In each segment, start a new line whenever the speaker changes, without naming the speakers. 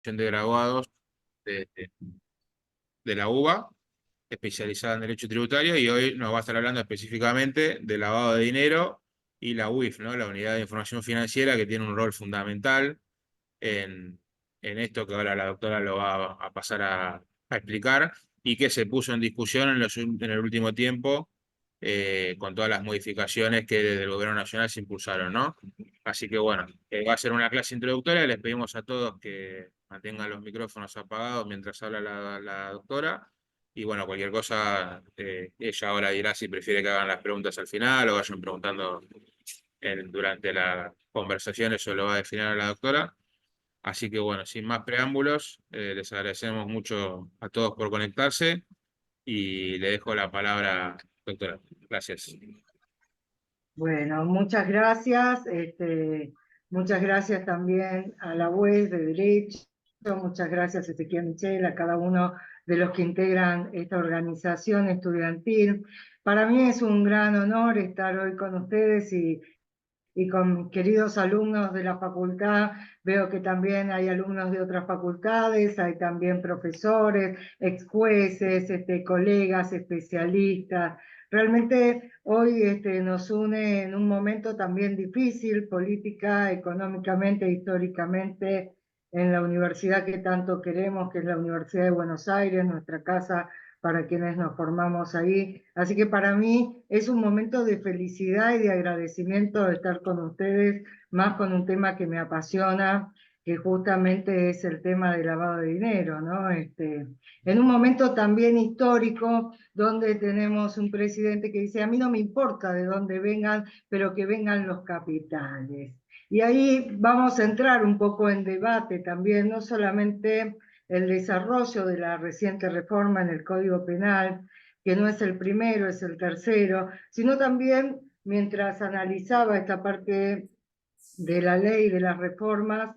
de graduados de, de- de la UBA, especializada en Derecho Tributario, y hoy nos va a estar hablando específicamente de lavado de dinero y la UIF, ¿no? La Unidad de Información Financiera, que tiene un rol fundamental en esto que ahora la doctora lo va a pasar a explicar, y que se puso en discusión en el último tiempo, con todas las modificaciones que desde el Gobierno Nacional se impulsaron, ¿no? Así que bueno, va a ser una clase introductoria. Les pedimos a todos que mantengan los micrófonos apagados mientras habla la doctora. Y bueno, cualquier cosa, ella ahora dirá si prefiere que hagan las preguntas al final o vayan preguntando durante la conversación. Eso lo va a definir la doctora. Así que bueno, sin más preámbulos, les agradecemos mucho a todos por conectarse y le dejo la palabra, doctora. Gracias.
Bueno, muchas gracias. Muchas gracias también a la web de Derecho, muchas gracias Ezequiel Michel, a cada uno de los que integran esta organización estudiantil. Para mí es un gran honor estar hoy con ustedes y con queridos alumnos de la facultad. Veo que también hay alumnos de otras facultades, hay también profesores, ex jueces, colegas, especialistas. Realmente hoy nos une en un momento también difícil, política, económicamente, históricamente, en la universidad que tanto queremos, que es la Universidad de Buenos Aires, nuestra casa para quienes nos formamos ahí. Así que para mí es un momento de felicidad y de agradecimiento de estar con ustedes, más con un tema que me apasiona, que justamente es el tema del lavado de dinero, ¿no? En un momento también histórico, donde tenemos un presidente que dice, a mí no me importa de dónde vengan, pero que vengan los capitales. Y ahí vamos a entrar un poco en debate también, no solamente el desarrollo de la reciente reforma en el Código Penal, que no es el primero, es el tercero, sino también mientras analizaba esta parte de la ley, de las reformas,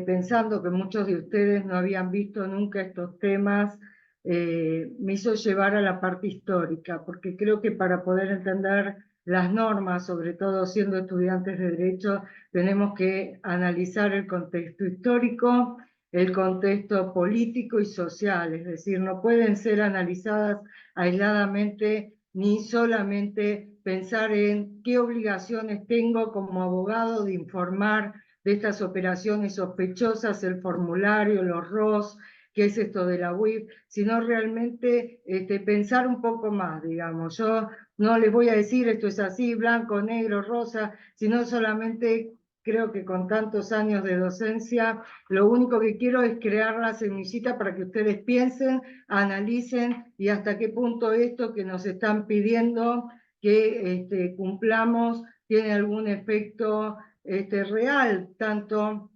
pensando que muchos de ustedes no habían visto nunca estos temas, me hizo llevar a la parte histórica, porque creo que para poder entender las normas, sobre todo siendo estudiantes de Derecho, tenemos que analizar el contexto histórico, el contexto político y social, es decir, no pueden ser analizadas aisladamente ni solamente pensar en qué obligaciones tengo como abogado de informar de estas operaciones sospechosas, el formulario, los ROS, qué es esto de la UIF, sino realmente pensar un poco más, digamos. Yo no les voy a decir esto es así, blanco, negro, rosa, sino solamente creo que con tantos años de docencia, lo único que quiero es crear la semillita para que ustedes piensen, analicen y hasta qué punto esto que nos están pidiendo que cumplamos tiene algún efecto real, tanto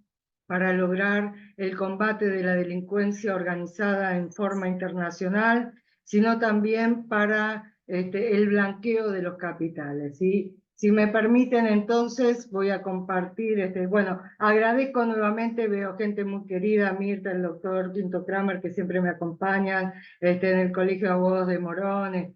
para lograr el combate de la delincuencia organizada en forma internacional, sino también para el blanqueo de los capitales. ¿Sí? Si me permiten, entonces voy a compartir, bueno, agradezco nuevamente, veo gente muy querida, Mirta, el doctor Quinto Kramer, que siempre me acompañan, en el Colegio de Abogados de Morón,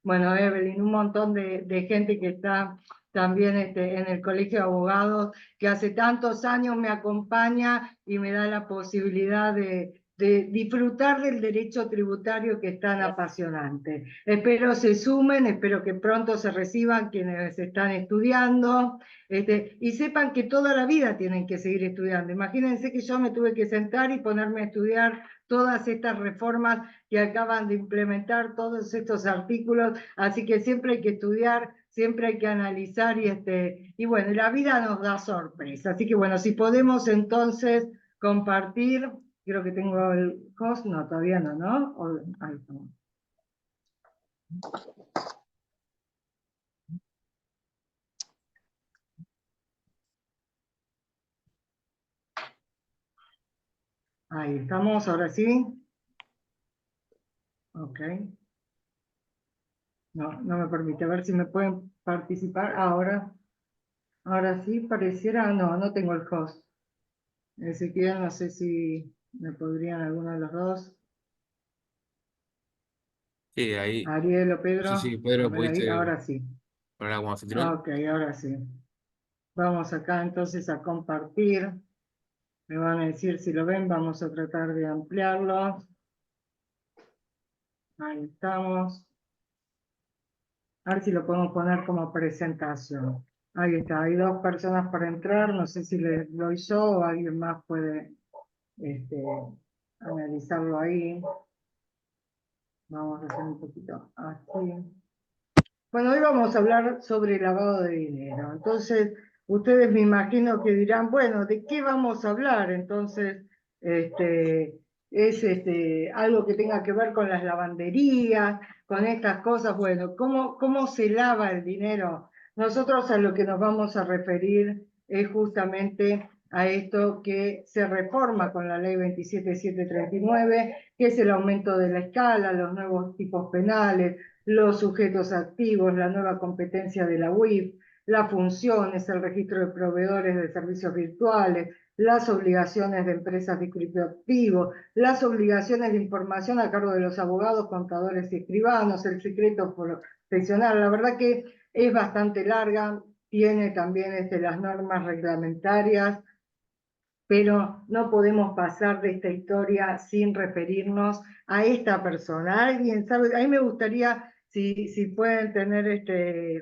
bueno, Evelyn, un montón de gente que está también en el Colegio de Abogados, que hace tantos años me acompaña y me da la posibilidad de disfrutar del derecho tributario que es tan apasionante. Espero se sumen, espero que pronto se reciban quienes están estudiando, y sepan que toda la vida tienen que seguir estudiando. Imagínense que yo me tuve que sentar y ponerme a estudiar todas estas reformas que acaban de implementar, todos estos artículos, así que siempre hay que estudiar, siempre hay que analizar y bueno, la vida nos da sorpresa. Así que bueno, si podemos entonces compartir, creo que tengo el host, no, todavía no, ¿no? Ahí estamos. Ahí estamos, ahora sí. Ok. No, no me permite. A ver si me pueden participar ahora. Ahora sí, pareciera. No, no tengo el host. Ezequiel, no sé si me podrían alguno de los dos.
Sí, ahí.
Ariel o
Sí,
Pedro.
sí,
A
Pedro,
ver ahí,
¿pudiste
ahora sí.
hablar como anfitrión?
Ok, ahora sí. Vamos acá entonces a compartir. Me van a decir si lo ven, vamos a tratar de ampliarlo. Ahí estamos. A ver si lo podemos poner como presentación. Ahí está, hay 2 personas para entrar, no sé si les doy yo o alguien más puede analizarlo ahí. Vamos a hacer un poquito así. Bueno, hoy vamos a hablar sobre lavado de dinero. Entonces, ustedes me imagino que dirán, bueno, ¿de qué vamos a hablar? Entonces, es algo que tenga que ver con las lavanderías, con estas cosas. Bueno, ¿cómo se lava el dinero? Nosotros a lo que nos vamos a referir es justamente a esto que se reforma con la ley 27739, que es el aumento de la escala, los nuevos tipos penales, los sujetos activos, la nueva competencia de la UIF, las funciones, el registro de proveedores de servicios virtuales, las obligaciones de empresas de criptoactivos, las obligaciones de información a cargo de los abogados, contadores y escribanos, el secreto profesional. La verdad que es bastante larga, tiene también las normas reglamentarias, pero no podemos pasar de esta historia sin referirnos a esta persona. ¿Alguien sabe? A mí me gustaría, si pueden tener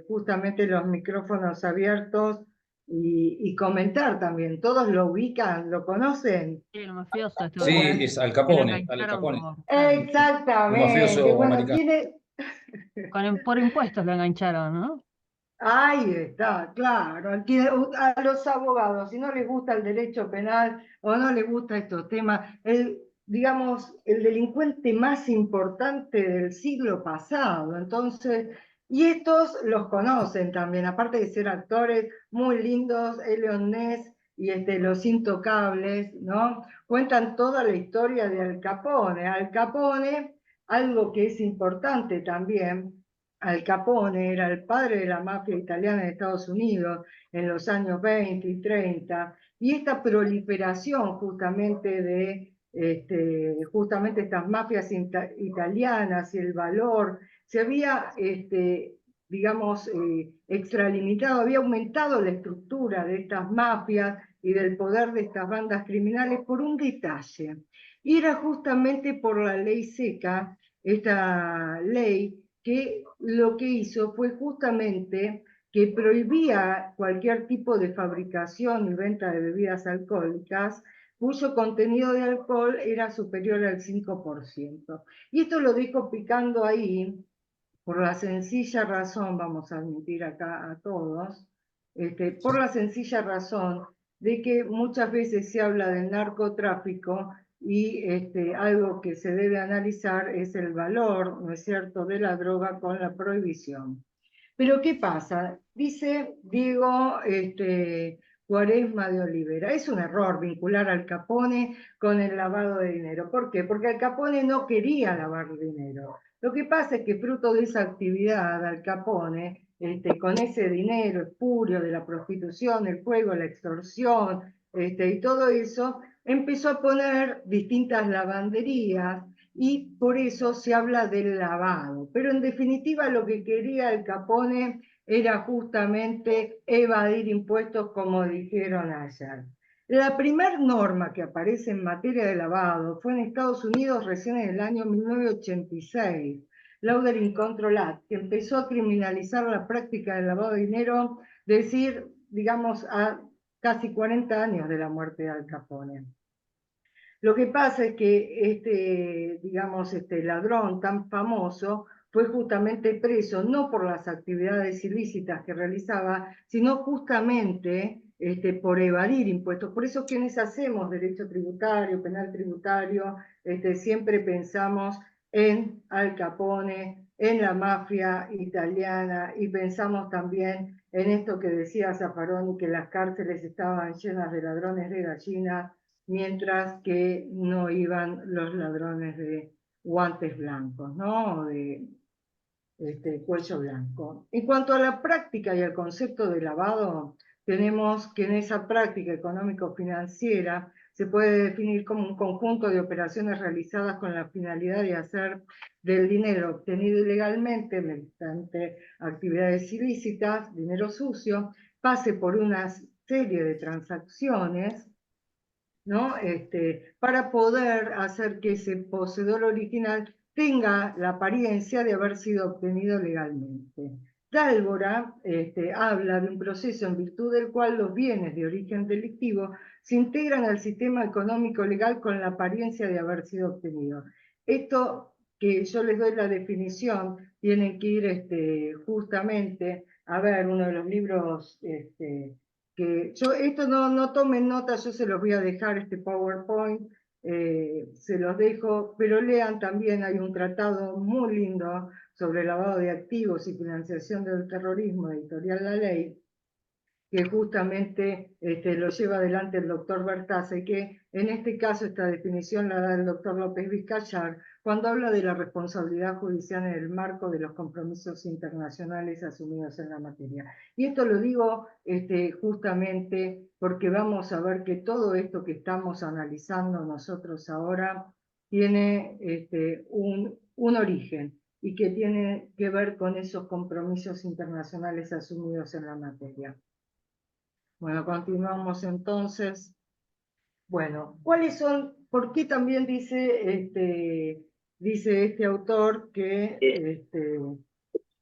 justamente los micrófonos abiertos y comentar también. ¿Todos lo ubican? ¿Lo conocen?
Sí, el mafioso
Sí, es Al
que lo
Capone, Al
engancharon
Capone, un
Exactamente.
mafioso
Bueno,
americano.
tiene...
por impuestos lo engancharon, ¿no?
Ahí está, claro. A los abogados, si no les gusta el derecho penal o no les gusta estos temas, digamos, el delincuente más importante del siglo pasado. Entonces, y estos los conocen también, aparte de ser actores muy lindos, Elion Ness y Los Intocables, ¿no? Cuentan toda la historia de Al Capone. Al Capone, algo que es importante también. Al Capone era el padre de la mafia italiana de Estados Unidos en los años 20 y 30, y esta proliferación justamente de justamente estas mafias italianas y el valor se había, digamos, extralimitado, había aumentado la estructura de estas mafias y del poder de estas bandas criminales por un detalle. Y era justamente por la ley seca, esta ley que lo que hizo fue justamente que prohibía cualquier tipo de fabricación y venta de bebidas alcohólicas cuyo contenido de alcohol era superior al 5%. Y esto lo dejo picando ahí por la sencilla razón, vamos a admitir acá a todos, por la sencilla razón de que muchas veces se habla del narcotráfico y algo que se debe analizar es el valor, ¿no es cierto?, de la droga con la prohibición. Pero ¿qué pasa? Dice Diego Cuaresma de Olivera, es un error vincular al Capone con el lavado de dinero. ¿Por qué? Porque Al Capone no quería lavar dinero. Lo que pasa es que fruto de esa actividad, Al Capone, con ese dinero espurio de la prostitución, el juego, la extorsión, y todo eso, empezó a poner distintas lavanderías y por eso se habla del lavado. Pero en definitiva lo que quería Al Capone era justamente evadir impuestos, como dijeron ayer. La primera norma que aparece en materia de lavado fue en Estados Unidos recién en el año 1986, Laundering Control Act, que empezó a criminalizar la práctica del lavado de dinero, decir, digamos, a casi 40 años de la muerte de Al Capone. Lo que pasa es que digamos, este ladrón tan famoso fue justamente preso no por las actividades ilícitas que realizaba, sino justamente por evadir impuestos. Por eso quienes hacemos derecho tributario, penal tributario, siempre pensamos en Al Capone, en la mafia italiana y pensamos también en esto que decía Zaffaroni, que las cárceles estaban llenas de ladrones de gallinas, mientras que no iban los ladrones de guantes blancos, ¿no? O de cuello blanco. En cuanto a la práctica y al concepto de lavado, tenemos que en esa práctica económico-financiera se puede definir como un conjunto de operaciones realizadas con la finalidad de hacer del dinero obtenido ilegalmente mediante actividades ilícitas, dinero sucio, pase por una serie de transacciones ¿no? Para poder hacer que ese poseedor original tenga la apariencia de haber sido obtenido legalmente. Gálvora habla de un proceso en virtud del cual los bienes de origen delictivo se integran al sistema económico legal con la apariencia de haber sido obtenidos. Esto que yo les doy la definición, tienen que ir justamente a ver uno de los libros que yo, esto no tomen nota, yo se los voy a dejar este PowerPoint, se los dejo, pero lean también, hay un tratado muy lindo sobre lavado de activos y financiación del terrorismo, editorial La Ley, que justamente lo lleva adelante el doctor Bertazza, y que en este caso esta definición la da el doctor López Vizcayar, cuando habla de la responsabilidad judicial en el marco de los compromisos internacionales asumidos en la materia. Y esto lo digo justamente porque vamos a ver que todo esto que estamos analizando nosotros ahora tiene un origen, y que tiene que ver con esos compromisos internacionales asumidos en la materia. Bueno, continuamos entonces. Bueno, ¿cuáles son? ¿Por qué también dice este autor que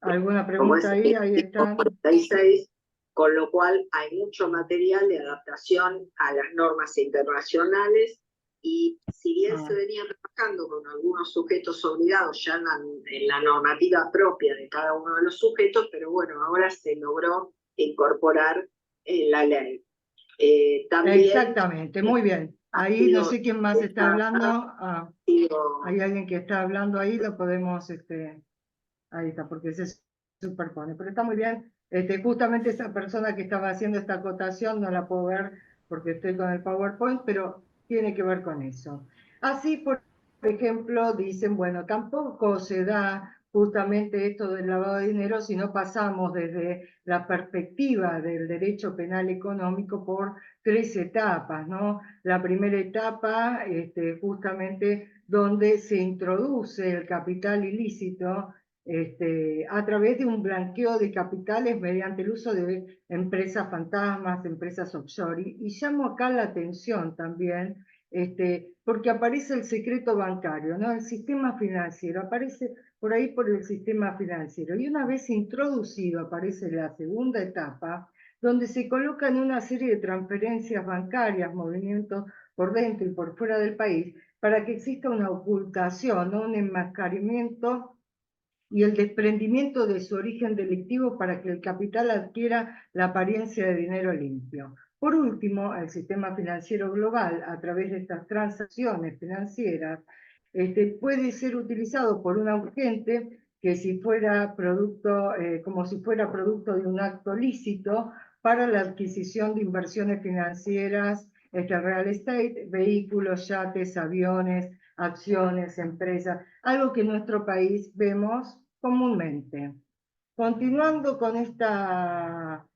alguna
como es
pregunta ahí? Ahí están.
46, con lo cual hay mucho material de adaptación a las normas internacionales, y si bien se venía trabajando con algunos sujetos obligados ya en la normativa propia de cada uno de los sujetos, pero bueno, ahora se logró incorporar en la ley. También,
exactamente, muy bien. Ahí no sé quién más está hablando. Hay alguien que está hablando ahí, lo podemos, ahí está, porque se superpone. Pero está muy bien. Justamente esa persona que estaba haciendo esta acotación no la puedo ver porque estoy con el PowerPoint, pero tiene que ver con eso. Así, por ejemplo, dicen, bueno, tampoco se da justamente esto del lavado de dinero si no pasamos desde la perspectiva del derecho penal económico por 3 etapas, ¿no? La primera etapa, justamente donde se introduce el capital ilícito a través de un blanqueo de capitales mediante el uso de empresas fantasmas, empresas offshore. Y llamo acá la atención también, porque aparece el secreto bancario, ¿no? El sistema financiero, aparece por ahí por el sistema financiero. Y una vez introducido aparece la segunda etapa, donde se colocan una serie de transferencias bancarias, movimientos por dentro y por fuera del país, para que exista una ocultación, ¿no? Un enmascaramiento y el desprendimiento de su origen delictivo para que el capital adquiera la apariencia de dinero limpio. Por último, el sistema financiero global, a través de estas transacciones financieras, puede ser utilizado por un agente que si fuera producto, como si fuera producto de un acto lícito, para la adquisición de inversiones financieras, real estate, vehículos, yates, aviones, acciones, empresas, algo que en nuestro país vemos comúnmente. Continuando con esta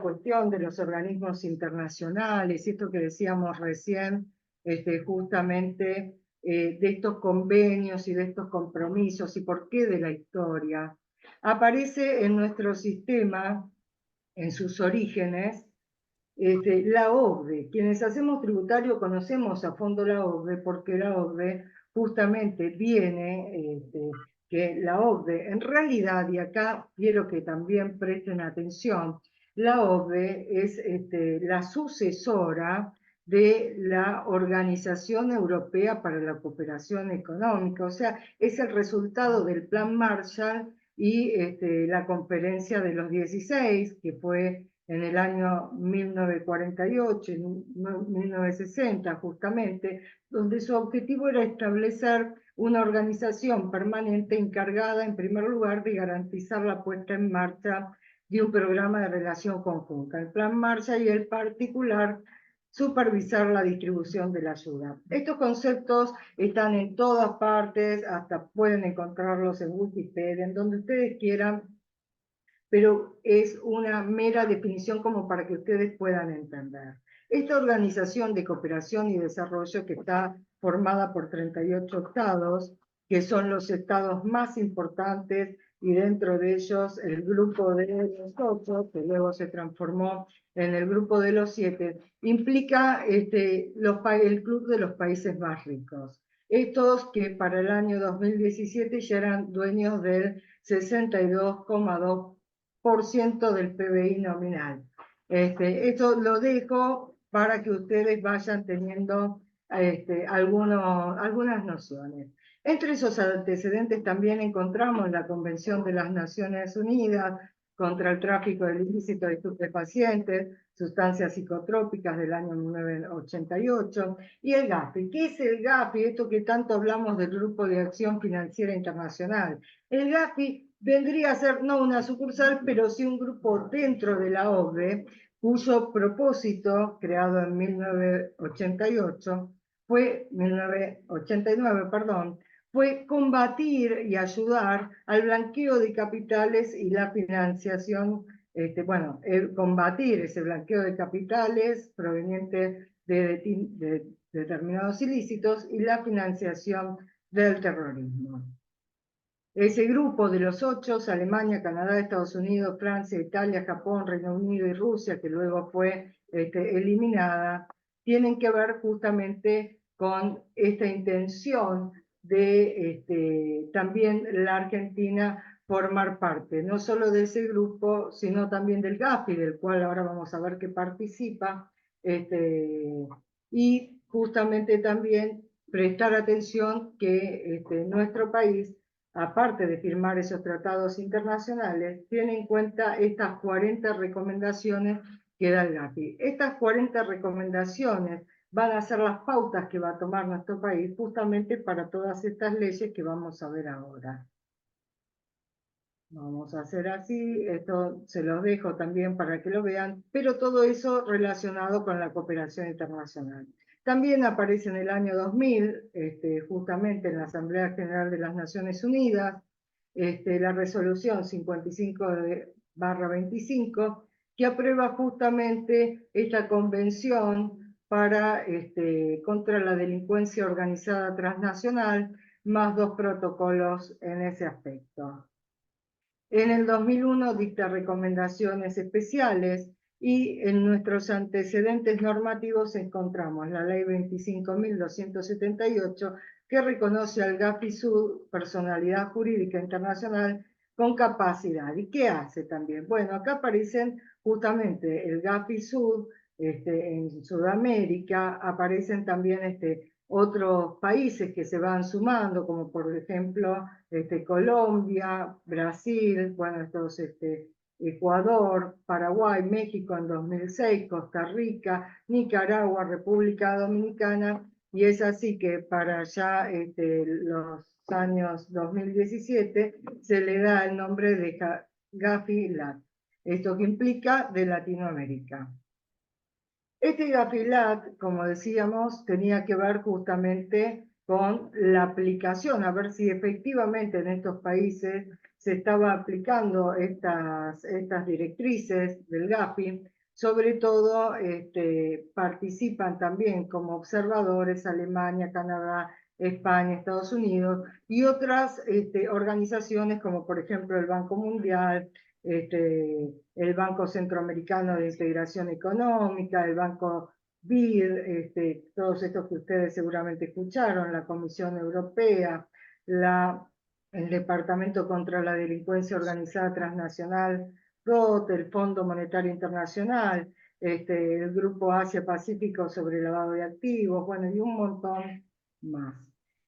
cuestión de los organismos internacionales, esto que decíamos recién, justamente de estos convenios y de estos compromisos, y por qué de la historia, aparece en nuestro sistema, en sus orígenes, la OCDE. Quienes hacemos tributario conocemos a fondo la OCDE, porque la OCDE justamente viene, que la OCDE, en realidad, y acá quiero que también presten atención, la OCDE es la sucesora de la Organización Europea para la Cooperación Económica, o sea, es el resultado del Plan Marshall y la Conferencia de los 16, que fue en el año 1948, 1960 justamente, donde su objetivo era establecer una organización permanente encargada, en primer lugar, de garantizar la puesta en marcha de un programa de relación conjunta, el Plan Marshall, y el particular, supervisar la distribución de la ayuda. Estos conceptos están en todas partes, hasta pueden encontrarlos en Wikipedia, en donde ustedes quieran, pero es una mera definición como para que ustedes puedan entender. Esta organización de cooperación y desarrollo, que está formada por 38 estados, que son los estados más importantes y dentro de ellos el grupo de los 8, que luego se transformó en el grupo de los 7, implica el Club de los Países Más Ricos. Estos que para el año 2017 ya eran dueños del 62,2% del PBI nominal. Esto lo dejo para que ustedes vayan teniendo algunas nociones. Entre esos antecedentes también encontramos la Convención de las Naciones Unidas contra el tráfico ilícito de estupefacientes, sustancias psicotrópicas del año 1988, y el GAFI. ¿Qué es el GAFI? Esto que tanto hablamos del Grupo de Acción Financiera Internacional. El GAFI vendría a ser no una sucursal, pero sí un grupo dentro de la OCDE, cuyo propósito, creado en 1989, fue combatir y ayudar al blanqueo de capitales y la financiación, combatir ese blanqueo de capitales proveniente de determinados ilícitos y la financiación del terrorismo. Ese grupo de los 8, Alemania, Canadá, Estados Unidos, Francia, Italia, Japón, Reino Unido y Rusia, que luego fue eliminada, tienen que ver justamente con esta intención de también la Argentina formar parte, no solo de ese grupo, sino también del GAFI, del cual ahora vamos a ver que participa, y justamente también prestar atención que nuestro país, aparte de firmar esos tratados internacionales, tiene en cuenta estas 40 recomendaciones que da el GAFI. Estas 40 recomendaciones van a ser las pautas que va a tomar nuestro país justamente para todas estas leyes que vamos a ver ahora. Vamos a hacer así, esto se los dejo también para que lo vean, pero todo eso relacionado con la cooperación internacional. También aparece en el año 2000, justamente en la Asamblea General de las Naciones Unidas, la resolución 55/25, que aprueba justamente esta convención contra la delincuencia organizada transnacional, más 2 protocolos en ese aspecto. En el 2001 dicta recomendaciones especiales y en nuestros antecedentes normativos encontramos la Ley 25.278 que reconoce al GAFI Sud personalidad jurídica internacional con capacidad. ¿Y qué hace también? Bueno, acá aparecen justamente el GAFI Sud, en Sudamérica, aparecen también otros países que se van sumando, como por ejemplo Colombia, Brasil, bueno, Ecuador, Paraguay, México en 2006, Costa Rica, Nicaragua, República Dominicana, y es así que para ya los años 2017 se le da el nombre de GAFI-LAT, esto que implica de Latinoamérica. Este GAFI-LAT, como decíamos, tenía que ver justamente con la aplicación, a ver si efectivamente en estos países se estaba aplicando estas directrices del GAFI. Sobre todo participan también como observadores Alemania, Canadá, España, Estados Unidos y otras organizaciones como por ejemplo el Banco Mundial, el Banco Centroamericano de Integración Económica, el Banco BID, todos estos que ustedes seguramente escucharon, la Comisión Europea, el Departamento contra la Delincuencia Organizada Transnacional, DOT, el Fondo Monetario Internacional, el Grupo Asia-Pacífico sobre lavado de activos, bueno, y un montón más.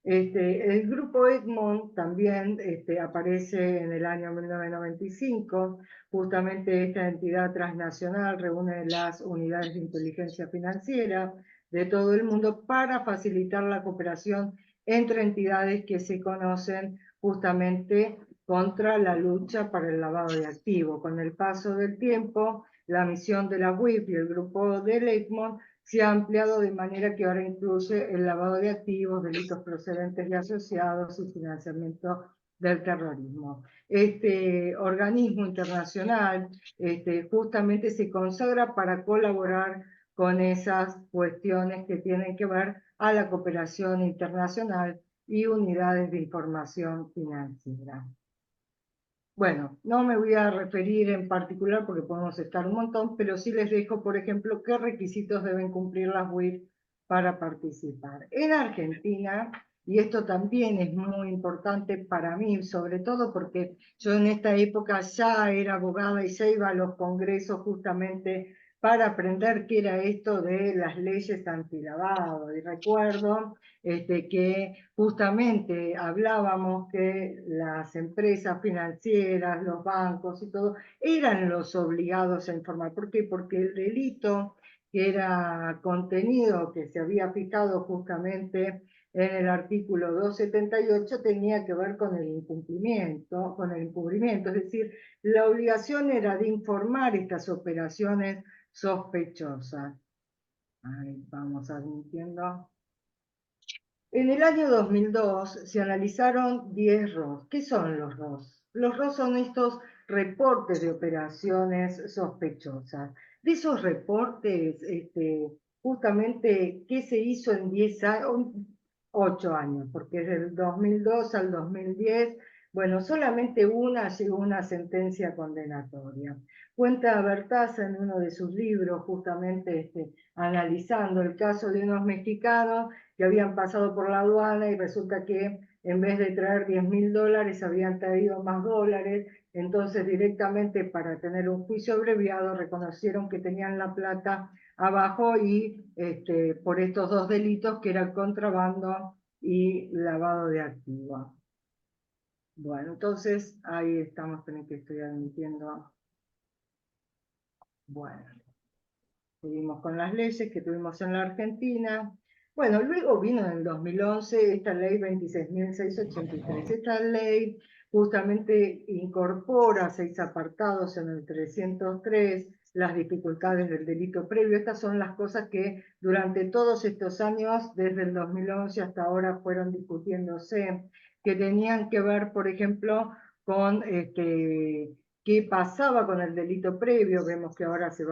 El grupo Egmont también aparece en el año 1995, justamente esta entidad transnacional reúne las unidades de inteligencia financiera de todo el mundo para facilitar la cooperación entre entidades que se conocen justamente contra la lucha para el lavado de activos. Con el paso del tiempo, la misión de la UIF y el grupo de Egmont se ha ampliado de manera que ahora incluye el lavado de activos, delitos procedentes de asociados y financiamiento del terrorismo. Este organismo internacional justamente se consagra para colaborar con esas cuestiones que tienen que ver a la cooperación internacional y unidades de información financiera. Bueno, no me voy a referir en particular porque podemos estar un montón, pero sí les dejo, por ejemplo, qué requisitos deben cumplir las WIF para participar. En Argentina, y esto también es muy importante para mí, sobre todo porque yo en esta época ya era abogada y ya iba a los congresos justamente para aprender qué era esto de las leyes antilavado. Y recuerdo que justamente hablábamos que las empresas financieras, los bancos y todo, eran los obligados a informar. ¿Por qué? Porque el delito que era contenido, que se había fijado justamente en el artículo 278, tenía que ver con el incumplimiento, es decir, la obligación era de informar estas operaciones sospechosas. Ahí vamos admitiendo. En el año 2002 se analizaron 10 ROS. ¿Qué son los ROS? Los ROS son estos reportes de operaciones sospechosas. De esos reportes, justamente, ¿qué se hizo en 8 años? Porque desde el 2002 al 2010, bueno, solamente una llegó a una sentencia condenatoria. Cuenta Bertaza en uno de sus libros, justamente analizando el caso de unos mexicanos que habían pasado por la aduana y resulta que en vez de traer $10.000 habían traído más dólares, entonces directamente para tener un juicio abreviado reconocieron que tenían la plata abajo y por estos dos delitos que eran contrabando y lavado de activos. Bueno, entonces ahí estamos, que estoy admitiendo. Bueno, seguimos con las leyes que tuvimos en la Argentina. Bueno, luego vino en el 2011 esta ley 26.683. Esta ley justamente incorpora 6 apartados en el 303, las dificultades del delito previo. Estas son las cosas que durante todos estos años, desde el 2011 hasta ahora, fueron discutiéndose, que tenían que ver, por ejemplo, con qué pasaba con el delito previo. Vemos que ahora se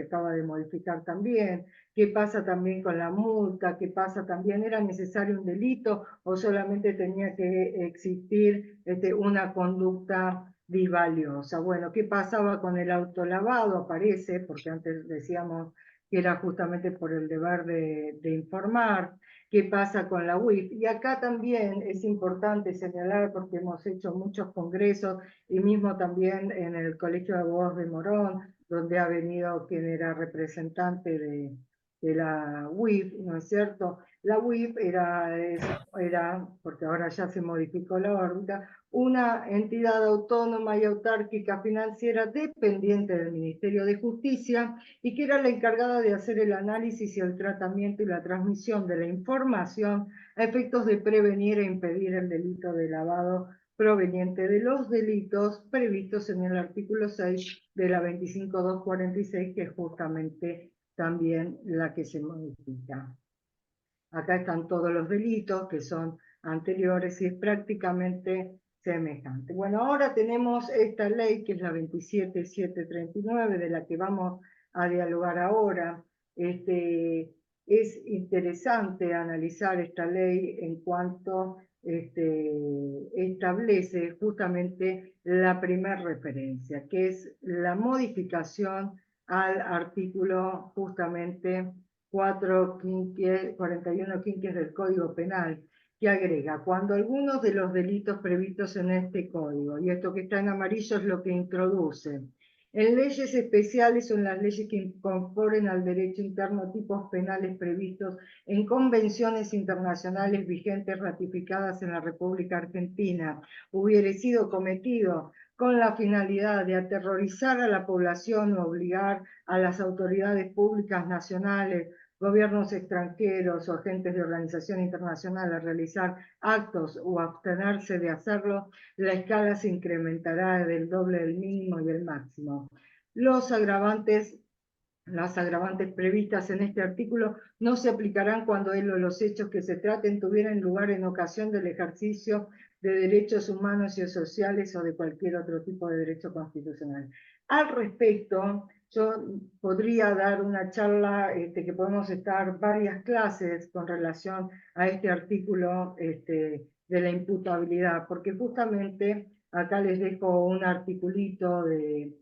acaba de modificar también. ¿Qué pasa también con la multa? ¿Qué pasa también? ¿Era necesario un delito o solamente tenía que existir una conducta disvaliosa? Bueno, ¿qué pasaba con el autolavado? Aparece, porque antes decíamos que era justamente por el deber de informar. ¿Qué pasa con la UIF? Y acá también es importante señalar, porque hemos hecho muchos congresos, y mismo también en el Colegio de Abogados de Morón, donde ha venido quien era representante de la UIF, ¿no es cierto? La UIF era, porque ahora ya se modificó la órbita, una entidad autónoma y autárquica financiera dependiente del Ministerio de Justicia y que era la encargada de hacer el análisis y el tratamiento y la transmisión de la información a efectos de prevenir e impedir el delito de lavado proveniente de los delitos previstos en el artículo 6 de la 25.246, que es justamente también la que se modifica. Acá están todos los delitos que son anteriores y es prácticamente semejante. Bueno, ahora tenemos esta ley que es la 27.739, de la que vamos a dialogar ahora. Es interesante analizar esta ley en cuanto establece justamente la primera referencia, que es la modificación al artículo justamente 41 quinques del Código Penal, que agrega: cuando algunos de los delitos previstos en este código, y esto que está en amarillo es lo que introduce, en leyes especiales son las leyes que incorporen al derecho interno tipos penales previstos en convenciones internacionales vigentes ratificadas en la República Argentina, hubiere sido cometido con la finalidad de aterrorizar a la población o obligar a las autoridades públicas nacionales, gobiernos extranjeros o agentes de organización internacional a realizar actos o abstenerse de hacerlo, la escala se incrementará del doble del mínimo y el máximo. Las agravantes previstas en este artículo no se aplicarán cuando él o los hechos que se traten tuvieran lugar en ocasión del ejercicio de derechos humanos y sociales o de cualquier otro tipo de derecho constitucional. Al respecto, yo podría dar una charla que podemos estar varias clases con relación a este artículo de la imputabilidad, porque justamente acá les dejo un articulito de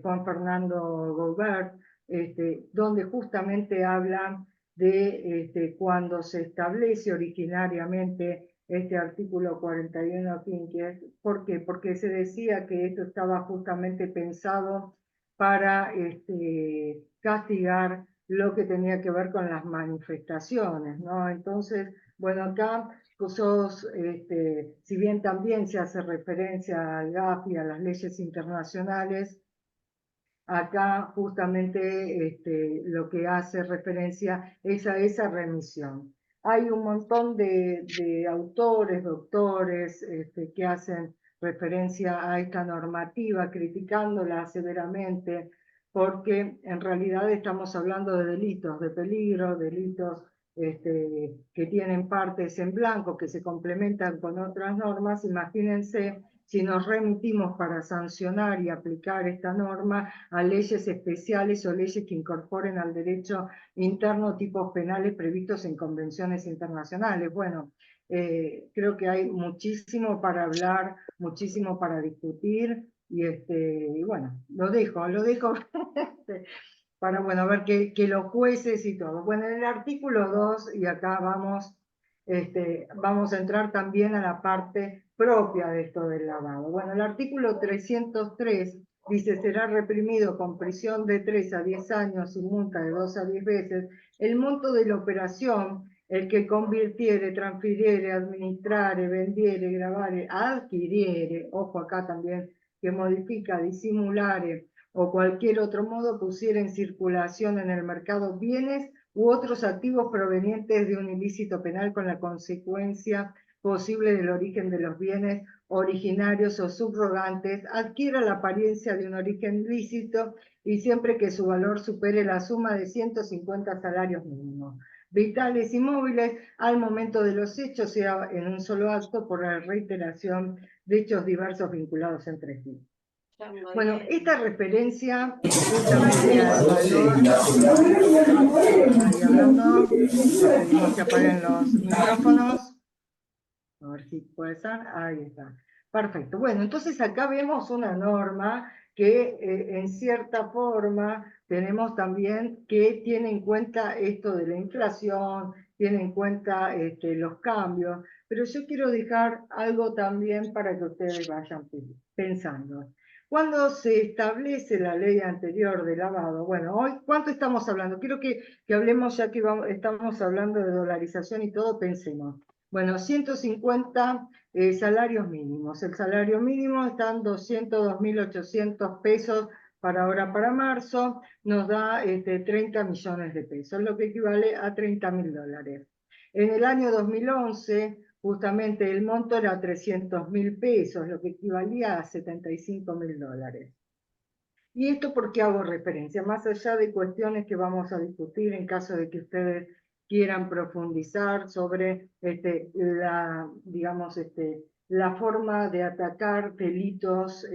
Juan Fernando Gaubert, donde justamente habla de cuando se establece originariamente este artículo 41 quinquies. ¿Por qué? Porque se decía que esto estaba justamente pensado para castigar lo que tenía que ver con las manifestaciones, ¿no? Entonces, bueno, acá si bien también se hace referencia al GAF y a las leyes internacionales, acá justamente lo que hace referencia es a esa remisión. Hay un montón de autores, doctores, que hacen referencia a esta normativa, criticándola severamente, porque en realidad estamos hablando de delitos de peligro, delitos que tienen partes en blanco, que se complementan con otras normas. Imagínense si nos remitimos para sancionar y aplicar esta norma a leyes especiales o leyes que incorporen al derecho interno tipos penales previstos en convenciones internacionales. Bueno, creo que hay muchísimo para hablar, muchísimo para discutir, y bueno, lo dejo para bueno, ver que los jueces y todo. Bueno, en el artículo 2, y acá vamos a entrar también a la parte propia de esto del lavado. Bueno, el artículo 303 dice: será reprimido con prisión de 3 a 10 años y multa de 2 a 10 veces el monto de la operación el que convirtiere, transfiriere, administrare, vendiere, gravare, adquiriere, ojo acá también, que modifica, disimulare o cualquier otro modo pusiera en circulación en el mercado bienes u otros activos provenientes de un ilícito penal con la consecuencia posible del origen de los bienes originarios o subrogantes, adquiera la apariencia de un origen lícito y siempre que su valor supere la suma de 150 salarios mínimos vitales y móviles al momento de los hechos, sea en un solo acto por la reiteración de hechos diversos vinculados entre sí. Bueno, esta referencia justamente al valor, ahí hablando, pedimos que apaguen los micrófonos, a ver si puede ser, ahí está. Perfecto, bueno, entonces acá vemos una norma que en cierta forma tenemos también que tiene en cuenta esto de la inflación, tiene en cuenta los cambios, pero yo quiero dejar algo también para que ustedes vayan pensando. Cuando se establece la ley anterior de lavado, bueno, hoy, ¿cuánto estamos hablando? Quiero que hablemos, ya que estamos hablando de dolarización y todo, pensemos. Bueno, 150 salarios mínimos. El salario mínimo está en 202.800 pesos para ahora, para marzo, nos da 30 millones de pesos, lo que equivale a 30.000 dólares. En el año 2011, justamente el monto era 300.000 pesos, lo que equivalía a 75.000 dólares. ¿Y esto por qué hago referencia? Más allá de cuestiones que vamos a discutir en caso de que ustedes quieran profundizar sobre la forma de atacar delitos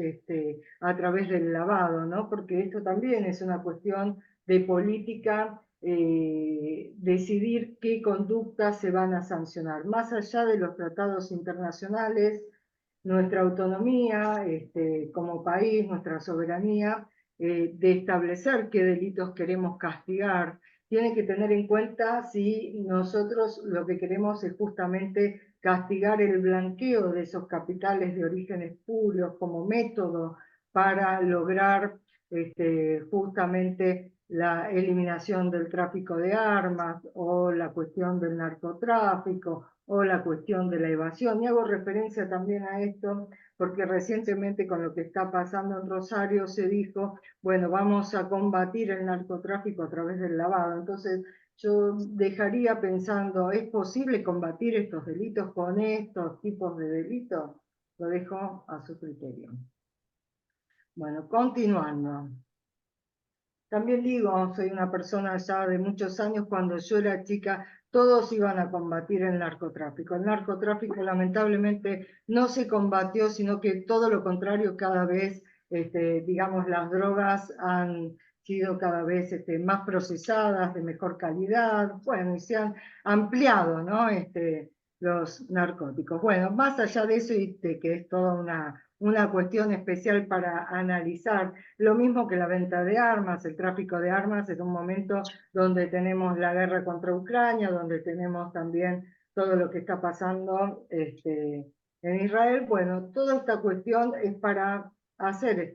a través del lavado, ¿no? Porque esto también es una cuestión de política, decidir qué conductas se van a sancionar. Más allá de los tratados internacionales, nuestra autonomía como país, nuestra soberanía, de establecer qué delitos queremos castigar, tiene que tener en cuenta si nosotros lo que queremos es justamente castigar el blanqueo de esos capitales de origen espurios como método para lograr justamente la eliminación del tráfico de armas o la cuestión del narcotráfico o la cuestión de la evasión. Y hago referencia también a esto porque recientemente con lo que está pasando en Rosario se dijo, bueno, vamos a combatir el narcotráfico a través del lavado. Entonces yo dejaría pensando, ¿es posible combatir estos delitos con estos tipos de delitos? Lo dejo a su criterio. Bueno, continuando. También digo, soy una persona ya de muchos años, cuando yo era chica, todos iban a combatir el narcotráfico. El narcotráfico lamentablemente no se combatió, sino que todo lo contrario, cada vez, digamos, las drogas han sido cada vez más procesadas, de mejor calidad, bueno, y se han ampliado, ¿no? Los narcóticos. Bueno, más allá de eso, y que es toda una cuestión especial para analizar. Lo mismo que la venta de armas, el tráfico de armas, en un momento donde tenemos la guerra contra Ucrania, donde tenemos también todo lo que está pasando en Israel. Bueno, toda esta cuestión es para hacer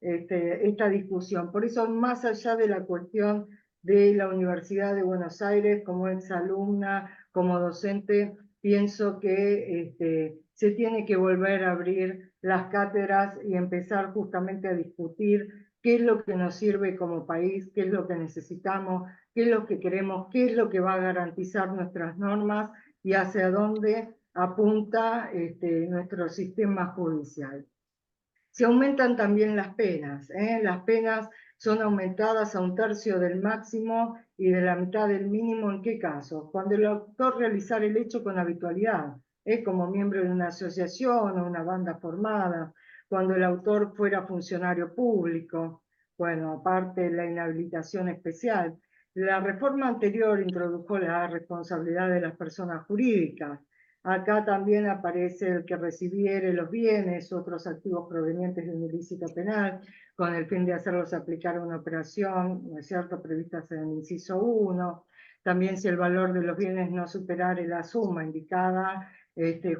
esta discusión. Por eso, más allá de la cuestión de la Universidad de Buenos Aires, como exalumna, como docente, pienso que se tiene que volver a abrir las cátedras y empezar justamente a discutir qué es lo que nos sirve como país, qué es lo que necesitamos, qué es lo que queremos, qué es lo que va a garantizar nuestras normas y hacia dónde apunta nuestro sistema judicial. Se aumentan también las penas. Las penas son aumentadas a 1/3 del máximo y de la mitad del mínimo. ¿En qué caso? Cuando el autor realizara el hecho con habitualidad, como miembro de una asociación o una banda formada, cuando el autor fuera funcionario público, bueno, aparte de la inhabilitación especial. La reforma anterior introdujo la responsabilidad de las personas jurídicas. Acá también aparece el que recibiere los bienes, otros activos provenientes de un ilícito penal, con el fin de hacerlos aplicar a una operación, ¿no es cierto?, prevista en el inciso 1. También si el valor de los bienes no superare la suma indicada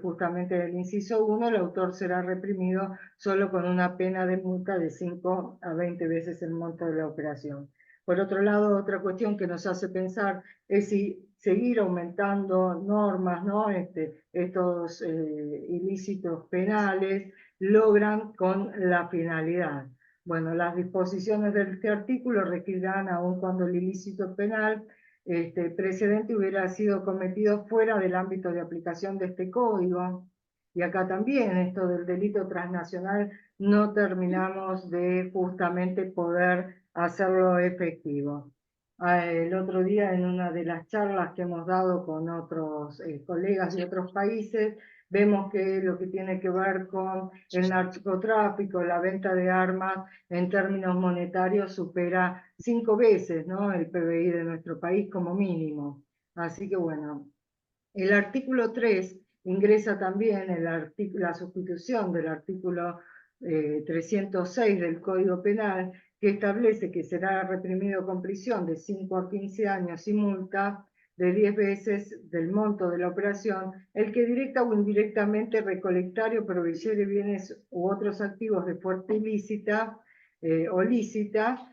justamente en el inciso 1, el autor será reprimido solo con una pena de multa de 5 a 20 veces el monto de la operación. Por otro lado, otra cuestión que nos hace pensar es si seguir aumentando normas, ¿no? Estos ilícitos penales logran con la finalidad. Bueno, las disposiciones de este artículo requerirán, aun cuando el ilícito penal precedente hubiera sido cometido fuera del ámbito de aplicación de este código. Y acá también esto del delito transnacional no terminamos de justamente poder hacerlo efectivo. El otro día en una de las charlas que hemos dado con otros colegas de otros países, vemos que lo que tiene que ver con el narcotráfico, la venta de armas, en términos monetarios supera 5 veces, ¿no?, el PBI de nuestro país como mínimo. Así que bueno, el artículo 3 ingresa también la sustitución del artículo 306 del Código Penal, que establece que será reprimido con prisión de 5 a 15 años y multa de 10 veces del monto de la operación, el que directa o indirectamente recolectare o proveyere bienes u otros activos de fuerza ilícita o lícita,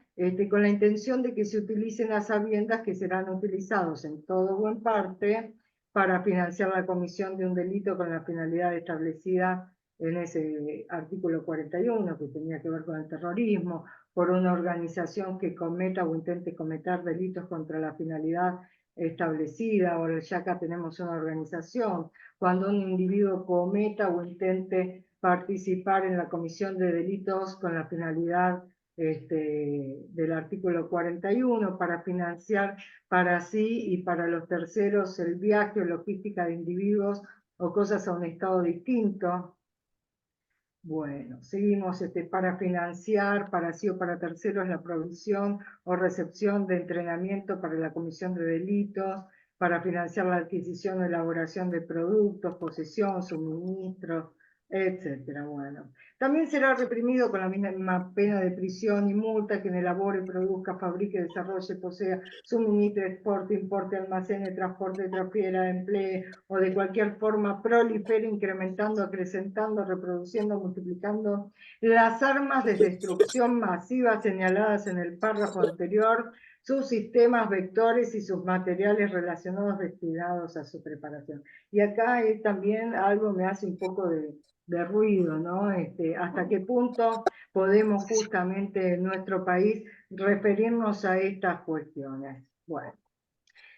con la intención de que se utilicen a sabiendas que serán utilizados en todo o en parte para financiar la comisión de un delito con la finalidad establecida en ese artículo 41, que tenía que ver con el terrorismo, por una organización que cometa o intente cometer delitos contra la finalidad establecida, o ya acá tenemos una organización, cuando un individuo cometa o intente participar en la comisión de delitos con la finalidad del artículo 41 para financiar para sí y para los terceros el viaje o logística de individuos o cosas a un estado distinto. Bueno, seguimos para financiar para sí o para terceros la provisión o recepción de entrenamiento para la comisión de delitos, para financiar la adquisición o elaboración de productos, posesión, suministro, etcétera. Bueno, también será reprimido con la misma pena de prisión y multa quien elabore, produzca, fabrique, desarrolle, posea, suministre, exporte, importe, almacene, transporte, transfiera, emplee o de cualquier forma prolifere, incrementando, acrecentando, reproduciendo, multiplicando las armas de destrucción masiva señaladas en el párrafo anterior, sus sistemas, vectores y sus materiales relacionados destinados a su preparación. Y acá también algo me hace un poco de ruido, ¿no? Hasta qué punto podemos justamente en nuestro país referirnos a estas cuestiones. Bueno,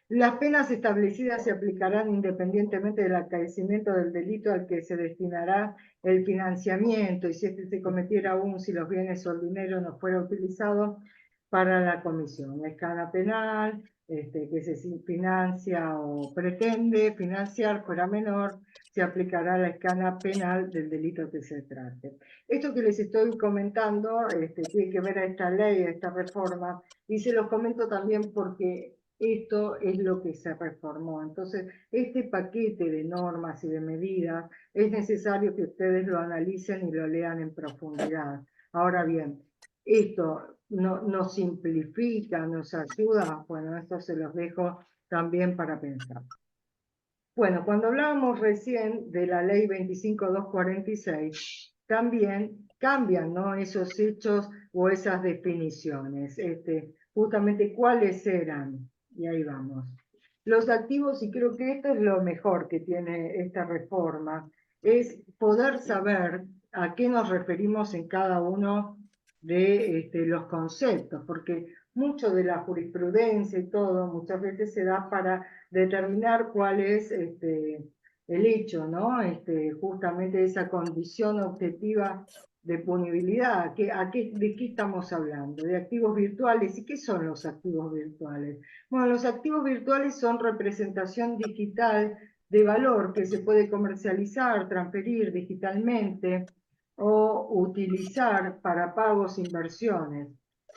las penas establecidas se aplicarán independientemente del acaecimiento del delito al que se destinará el financiamiento, y si este se cometiera aún si los bienes o el dinero no fuera utilizado para la comisión. La escala penal que se financia o pretende financiar fuera menor, se aplicará la escala penal del delito que se trate. Esto que les estoy comentando tiene que ver a esta ley, a esta reforma, y se los comento también porque esto es lo que se reformó. Entonces, este paquete de normas y de medidas es necesario que ustedes lo analicen y lo lean en profundidad. Ahora bien, esto nos simplifica, nos ayuda, bueno, esto se los dejo también para pensar. Bueno, cuando hablábamos recién de la ley 25.246, también cambian, ¿no?, esos hechos o esas definiciones. Justamente cuáles eran, y ahí vamos. Los activos, y creo que esto es lo mejor que tiene esta reforma, es poder saber a qué nos referimos en cada uno de los conceptos, porque mucho de la jurisprudencia y todo muchas veces se da para determinar cuál es el hecho, ¿no? Justamente esa condición objetiva de punibilidad. ¿De qué estamos hablando? De activos virtuales. ¿Y qué son los activos virtuales? Bueno, los activos virtuales son representación digital de valor que se puede comercializar, transferir digitalmente o utilizar para pagos e inversiones.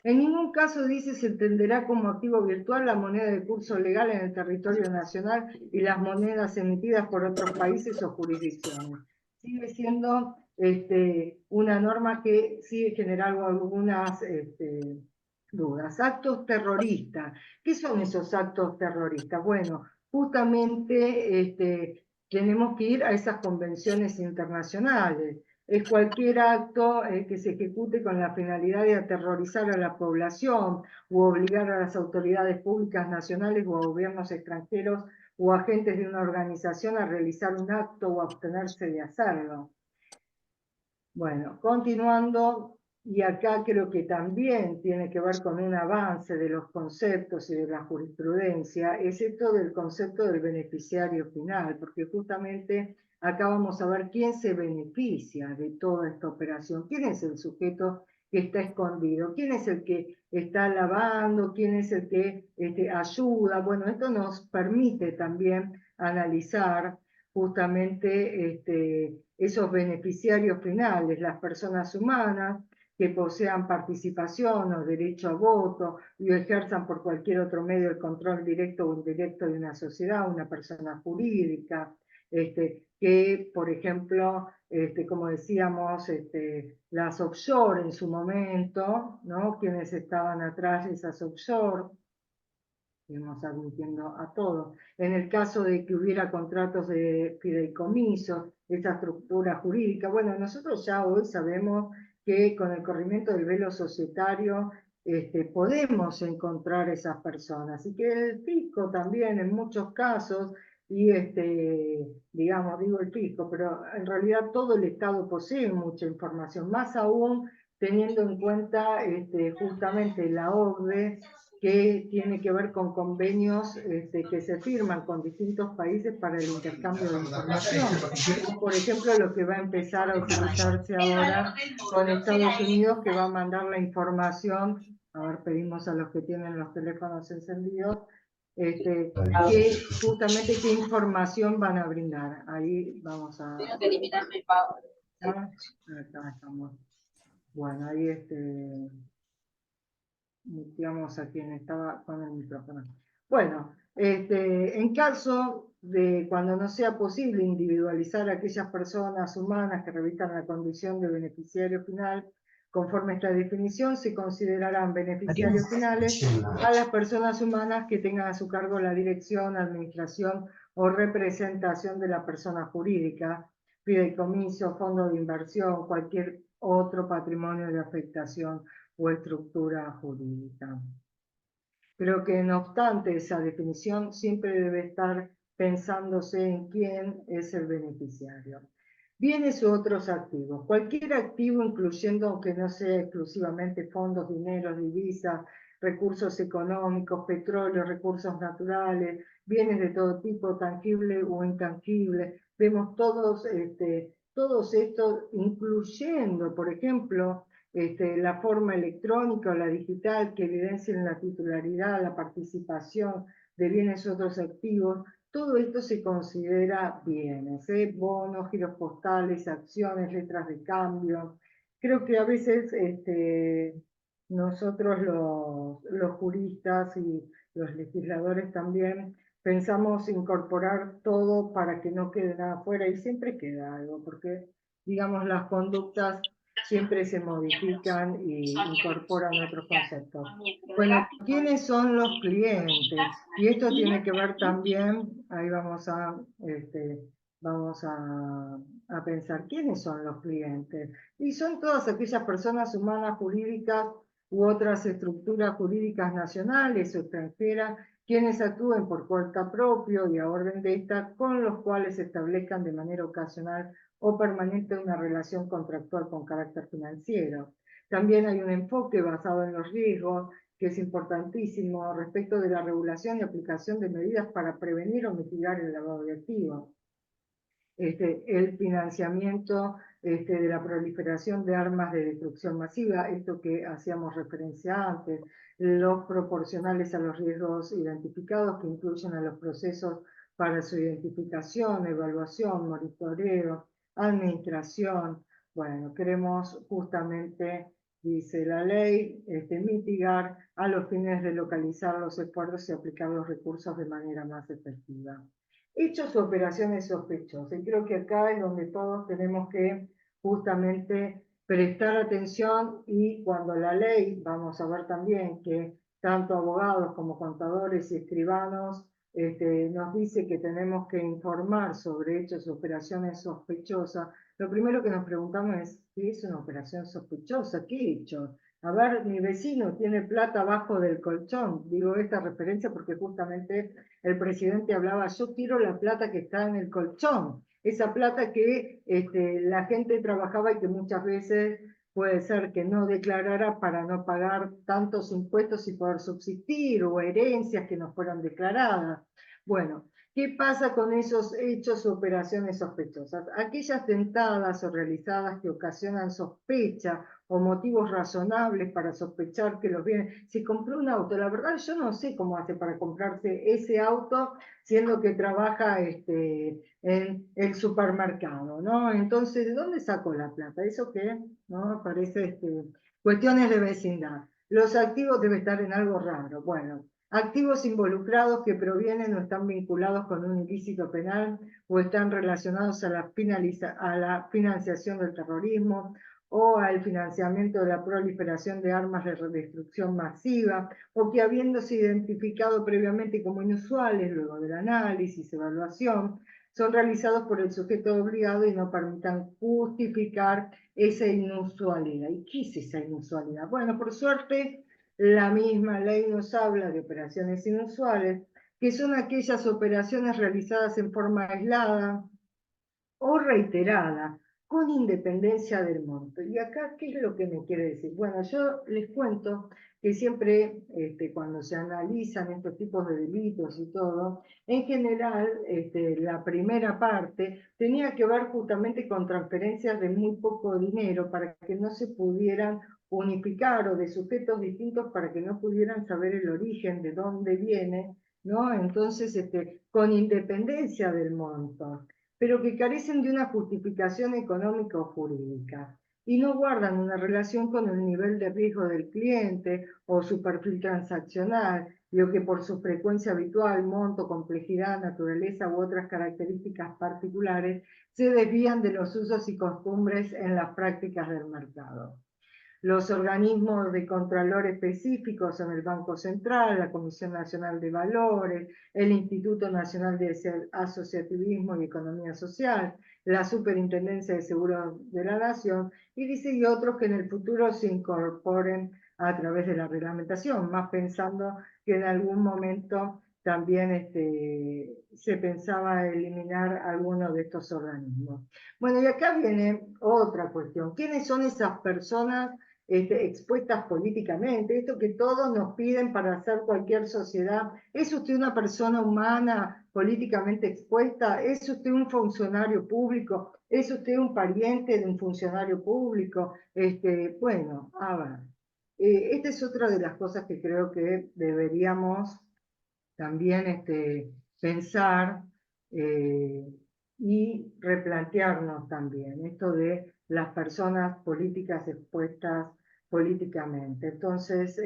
En ningún caso, dice, se entenderá como activo virtual la moneda de curso legal en el territorio nacional y las monedas emitidas por otros países o jurisdicciones. Sigue siendo una norma que sigue generando algunas dudas. Actos terroristas. ¿Qué son esos actos terroristas? Bueno, justamente tenemos que ir a esas convenciones internacionales. Es cualquier acto que se ejecute con la finalidad de aterrorizar a la población u obligar a las autoridades públicas nacionales o a gobiernos extranjeros o agentes de una organización a realizar un acto o a abstenerse de hacerlo. Bueno, continuando, y acá creo que también tiene que ver con un avance de los conceptos y de la jurisprudencia, es esto del concepto del beneficiario final, porque justamente acá vamos a ver quién se beneficia de toda esta operación, quién es el sujeto que está escondido, quién es el que está lavando, quién es el que ayuda. Bueno, esto nos permite también analizar justamente esos beneficiarios finales, las personas humanas que posean participación o derecho a voto y ejerzan por cualquier otro medio el control directo o indirecto de una sociedad, una persona jurídica, que, por ejemplo, como decíamos, las offshore en su momento, ¿no?, quienes estaban atrás de esas offshore, seguimos admitiendo a todos. En el caso de que hubiera contratos de fideicomiso, esa estructura jurídica, bueno, nosotros ya hoy sabemos que con el corrimiento del velo societario podemos encontrar esas personas, y que el fisco también en muchos casos, y digamos, digo el fisco, pero en realidad todo el Estado posee mucha información, más aún teniendo en cuenta justamente la OCDE, que tiene que ver con convenios que se firman con distintos países para el intercambio de información. Por ejemplo, lo que va a empezar a utilizarse ahora con Estados Unidos, que va a mandar la información, a ver, pedimos a los que tienen los teléfonos encendidos, que justamente qué información van a brindar. Ahí vamos a... Acá estamos. Bueno, ahí muteamos a quien estaba con el micrófono. Bueno, en caso de cuando no sea posible individualizar a aquellas personas humanas que revistan la condición de beneficiario final, conforme a esta definición, se considerarán beneficiarios finales a las personas humanas que tengan a su cargo la dirección, administración o representación de la persona jurídica, fideicomiso, fondo de inversión, cualquier otro patrimonio de afectación o estructura jurídica. Creo que no obstante esa definición siempre debe estar pensándose en quién es el beneficiario. Bienes u otros activos. Cualquier activo, incluyendo, aunque no sea exclusivamente fondos, dineros, divisas, recursos económicos, petróleo, recursos naturales, bienes de todo tipo, tangible o intangible. Vemos todos estos, incluyendo, por ejemplo, la forma electrónica o la digital que evidencien la titularidad, la participación de bienes u otros activos. Todo esto se considera bienes, bonos, giros postales, acciones, letras de cambio. Creo que a veces nosotros los juristas los legisladores también pensamos incorporar todo para que no quede nada afuera, y siempre queda algo, porque, digamos, las conductas siempre se modifican y incorporan otros conceptos. Bueno, ¿quiénes son los clientes? Y esto tiene que ver también, ahí vamos a pensar, ¿quiénes son los clientes? Y son todas aquellas personas humanas, jurídicas u otras estructuras jurídicas nacionales o extranjeras, quienes actúen por cuenta propia y a orden de esta, con los cuales se establezcan de manera ocasional o permanente una relación contractual con carácter financiero. También hay un enfoque basado en los riesgos, que es importantísimo, respecto de la regulación y aplicación de medidas para prevenir o mitigar el lavado de activos. El financiamiento de la proliferación de armas de destrucción masiva, esto que hacíamos referencia antes, los proporcionales a los riesgos identificados, que incluyen a los procesos para su identificación, evaluación, monitoreo, administración. Bueno, queremos justamente, dice la ley, mitigar a los fines de localizar los esfuerzos y aplicar los recursos de manera más efectiva. Hechos o operaciones sospechosas. Y creo que acá es donde todos tenemos que justamente prestar atención, y cuando la ley, vamos a ver también que tanto abogados como contadores y escribanos nos dice que tenemos que informar sobre hechos o operaciones sospechosas, lo primero que nos preguntamos es, ¿qué es una operación sospechosa? ¿Qué hecho? A ver, mi vecino tiene plata abajo del colchón. Digo esta referencia porque justamente el presidente hablaba, yo quiero la plata que está en el colchón, esa plata que la gente trabajaba y que muchas veces puede ser que no declarara para no pagar tantos impuestos y poder subsistir, o herencias que no fueron declaradas. Bueno, ¿qué pasa con esos hechos o operaciones sospechosas? Aquellas tentadas o realizadas que ocasionan sospecha o motivos razonables para sospechar que los bienes. Si compró un auto, la verdad yo no sé cómo hace para comprarse ese auto, siendo que trabaja en el supermercado, ¿no? Entonces, ¿de dónde sacó la plata? ¿Eso qué? ¿No? Parece cuestiones de vecindad. Los activos deben estar en algo raro. Bueno, activos involucrados que provienen o están vinculados con un ilícito penal o están relacionados a la financiación del terrorismo o al financiamiento de la proliferación de armas de destrucción masiva, o que habiéndose identificado previamente como inusuales, luego del análisis, evaluación, son realizados por el sujeto obligado y no permitan justificar esa inusualidad. ¿Y qué es esa inusualidad? Bueno, por suerte, la misma ley nos habla de operaciones inusuales, que son aquellas operaciones realizadas en forma aislada o reiterada, con independencia del monto. Y acá, ¿qué es lo que me quiere decir? Bueno, yo les cuento que siempre, cuando se analizan estos tipos de delitos y todo, en general, la primera parte tenía que ver justamente con transferencias de muy poco dinero para que no se pudieran unificar, o de sujetos distintos para que no pudieran saber el origen, de dónde viene, ¿no? Entonces, con independencia del monto, pero que carecen de una justificación económica o jurídica, y no guardan una relación con el nivel de riesgo del cliente o su perfil transaccional, lo que por su frecuencia habitual, monto, complejidad, naturaleza u otras características particulares se desvían de los usos y costumbres en las prácticas del mercado. Los organismos de contralor específicos son el Banco Central, la Comisión Nacional de Valores, el Instituto Nacional de Asociativismo y Economía Social, la Superintendencia de Seguros de la Nación, y dice, y otros que en el futuro se incorporen a través de la reglamentación, más pensando que en algún momento también se pensaba eliminar algunos de estos organismos. Bueno, y acá viene otra cuestión. ¿Quiénes son esas personas expuestas políticamente? Esto que todos nos piden para hacer cualquier sociedad. ¿Es usted una persona humana políticamente expuesta? ¿Es usted un funcionario público? ¿Es usted un pariente de un funcionario público? Bueno, a ver. Esta es otra de las cosas que creo que deberíamos también pensar y replantearnos también, esto de las personas políticas expuestas políticamente. Entonces,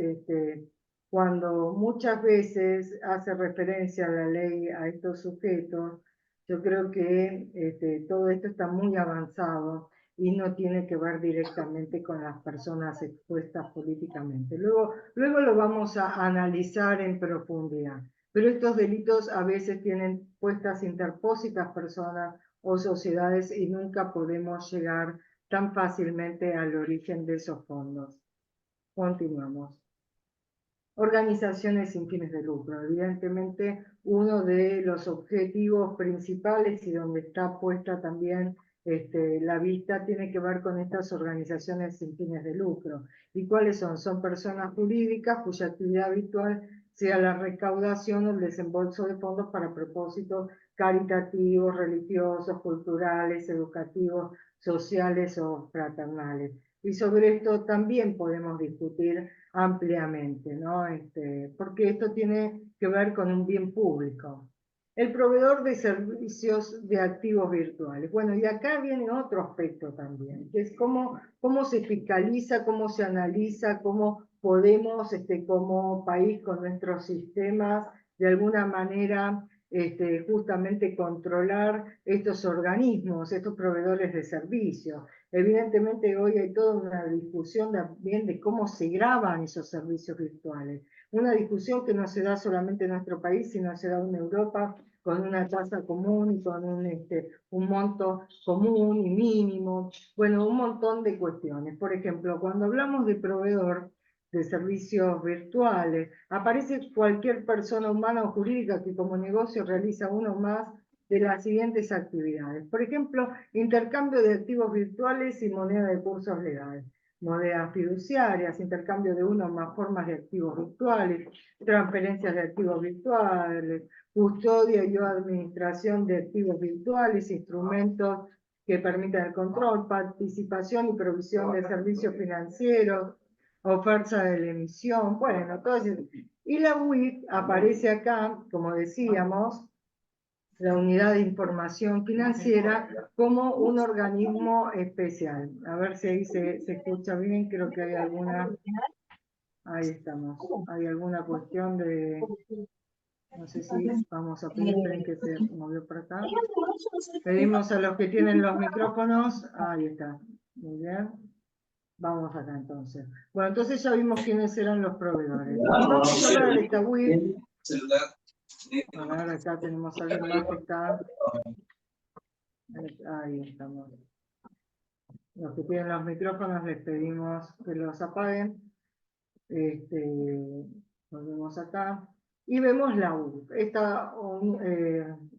cuando muchas veces hace referencia a la ley a estos sujetos, yo creo que todo esto está muy avanzado y no tiene que ver directamente con las personas expuestas políticamente. Luego lo vamos a analizar en profundidad. Pero estos delitos a veces tienen puestas interpósitas personas o sociedades y nunca podemos llegar tan fácilmente al origen de esos fondos. Continuamos. Organizaciones sin fines de lucro. Evidentemente, uno de los objetivos principales y donde está puesta también la vista tiene que ver con estas organizaciones sin fines de lucro. ¿Y cuáles son? Son personas jurídicas cuya actividad habitual sea la recaudación o el desembolso de fondos para propósitos caritativos, religiosos, culturales, educativos, sociales o fraternales. Y sobre esto también podemos discutir ampliamente, ¿no? Porque esto tiene que ver con un bien público. El proveedor de servicios de activos virtuales. Bueno, y acá viene otro aspecto también, que es cómo se fiscaliza, cómo se analiza, cómo podemos, como país, con nuestros sistemas, de alguna manera, justamente controlar estos organismos, estos proveedores de servicios. Evidentemente hoy hay toda una discusión también de cómo se graban esos servicios virtuales. Una discusión que no se da solamente en nuestro país, sino se da en Europa con una tasa común y con un monto común y mínimo. Bueno, un montón de cuestiones. Por ejemplo, cuando hablamos de proveedor de servicios virtuales, aparece cualquier persona humana o jurídica que como negocio realiza uno más de las siguientes actividades. Por ejemplo, intercambio de activos virtuales y moneda de cursos legales, monedas fiduciarias, intercambio de una o más formas de activos virtuales, transferencias de activos virtuales, custodia y o administración de activos virtuales, instrumentos que permitan el control, participación y provisión de servicios financieros, oferta de la emisión, bueno, todo eso. Y la UIF aparece acá, como decíamos, la Unidad de Información Financiera, como un organismo especial. A ver si ahí se escucha bien, creo que hay alguna... Ahí estamos. Hay alguna cuestión de... No sé si vamos a pedir, esperen que se movió por acá. Pedimos a los que tienen los micrófonos. Ahí está. Muy bien. Vamos acá entonces. Bueno, entonces ya vimos quiénes eran los proveedores. Y vamos a hablar de esta WIF. A ver, acá tenemos a alguien más que está... Ahí estamos. Los que tienen los micrófonos les pedimos que los apaguen. Volvemos acá. Y vemos la UIF.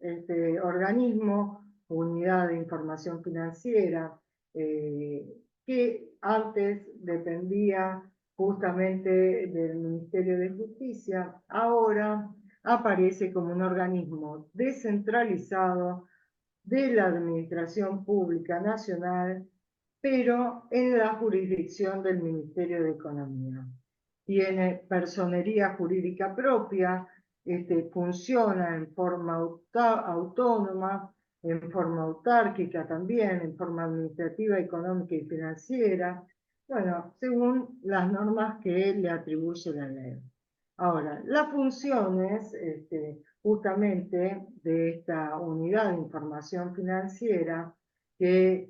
Este organismo, Unidad de Información Financiera, que antes dependía justamente del Ministerio de Justicia, ahora aparece como un organismo descentralizado de la Administración Pública Nacional, pero en la jurisdicción del Ministerio de Economía. Tiene personería jurídica propia, funciona en forma autónoma, en forma autárquica también, en forma administrativa, económica y financiera, bueno, según las normas que le atribuye la ley. Ahora, las funciones justamente de esta unidad de información financiera, que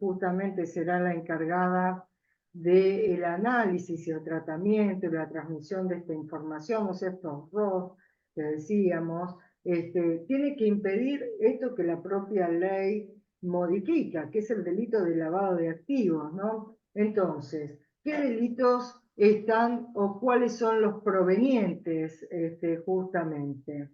justamente será la encargada del análisis y el tratamiento y la transmisión de esta información, o sea, estos ROS que decíamos, tiene que impedir esto que la propia ley modifica, que es el delito de lavado de activos, ¿no? Entonces, ¿qué delitos están o cuáles son los provenientes justamente?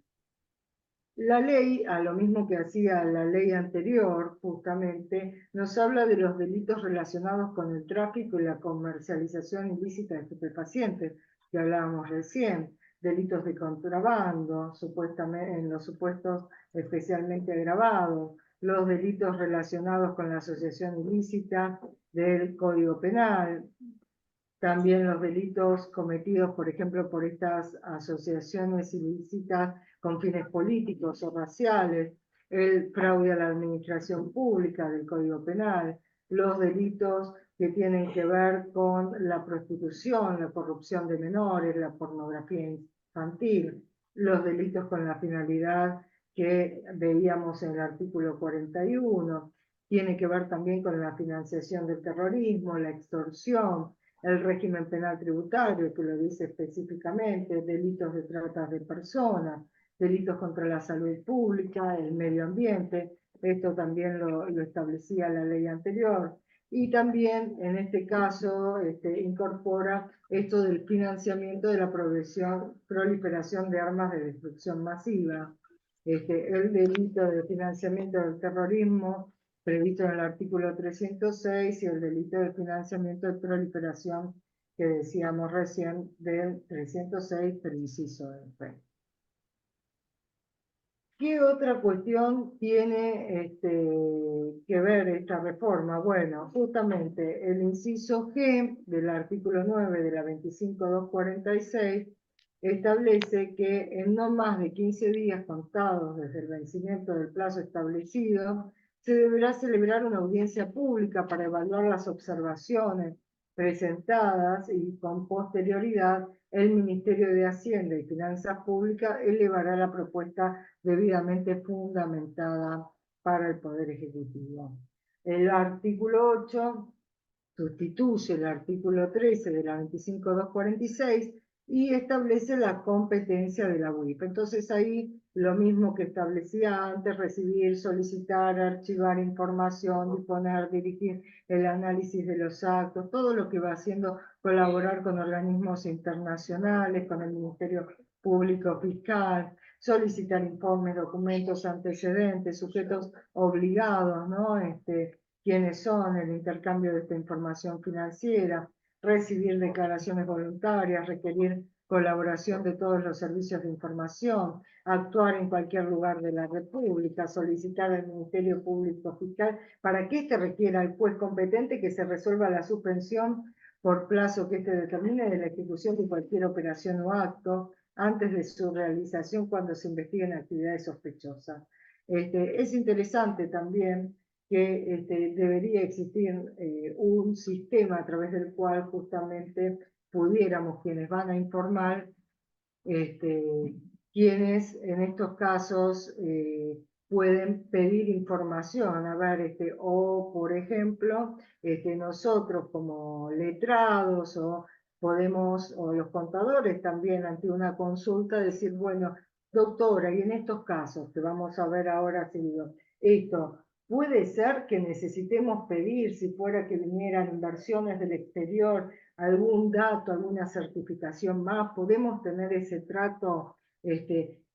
La ley, a lo mismo que hacía la ley anterior, justamente, nos habla de los delitos relacionados con el tráfico y la comercialización ilícita de estupefacientes, que hablábamos recién, delitos de contrabando, supuestamente, en los supuestos especialmente agravados, los delitos relacionados con la asociación ilícita del Código Penal, también los delitos cometidos, por ejemplo, por estas asociaciones ilícitas con fines políticos o raciales, el fraude a la administración pública del Código Penal, los delitos que tienen que ver con la prostitución, la corrupción de menores, la pornografía infantil, los delitos con la finalidad que veíamos en el artículo 41, tiene que ver también con la financiación del terrorismo, la extorsión, el régimen penal tributario, que lo dice específicamente, delitos de trata de personas, delitos contra la salud pública, el medio ambiente, esto también lo establecía la ley anterior, y también en este caso incorpora esto del financiamiento de la proliferación de armas de destrucción masiva, el delito de financiamiento del terrorismo previsto en el artículo 306 y el delito de financiamiento de proliferación que decíamos recién del 306, pero inciso F. ¿Qué otra cuestión tiene que ver esta reforma? Bueno, justamente el inciso G del artículo 9 de la 25246 establece que en no más de 15 días contados desde el vencimiento del plazo establecido, se deberá celebrar una audiencia pública para evaluar las observaciones presentadas y con posterioridad el Ministerio de Hacienda y Finanzas Públicas elevará la propuesta debidamente fundamentada para el Poder Ejecutivo. El artículo 8 sustituye el artículo 13 de la 25246 y establece la competencia de la UIF. Entonces ahí lo mismo que establecía antes, recibir, solicitar, archivar información, disponer, dirigir el análisis de los actos, todo lo que va haciendo, colaborar con organismos internacionales, con el Ministerio Público Fiscal, solicitar informes, documentos, antecedentes, sujetos obligados, ¿no? Quiénes son, el intercambio de esta información financiera, recibir declaraciones voluntarias, requerir colaboración de todos los servicios de información, actuar en cualquier lugar de la República, solicitar al Ministerio Público Fiscal para que éste requiera al juez competente que se resuelva la suspensión por plazo que éste determine de la ejecución de cualquier operación o acto antes de su realización cuando se investiguen actividades sospechosas. Es interesante también que debería existir un sistema a través del cual justamente pudiéramos, quienes van a informar, quienes en estos casos pueden pedir información, a ver, o por ejemplo, nosotros como letrados o podemos, o los contadores también ante una consulta decir, bueno, doctora, y en estos casos que vamos a ver ahora seguido, esto, puede ser que necesitemos pedir, si fuera que vinieran inversiones del exterior, algún dato, alguna certificación más, podemos tener ese trato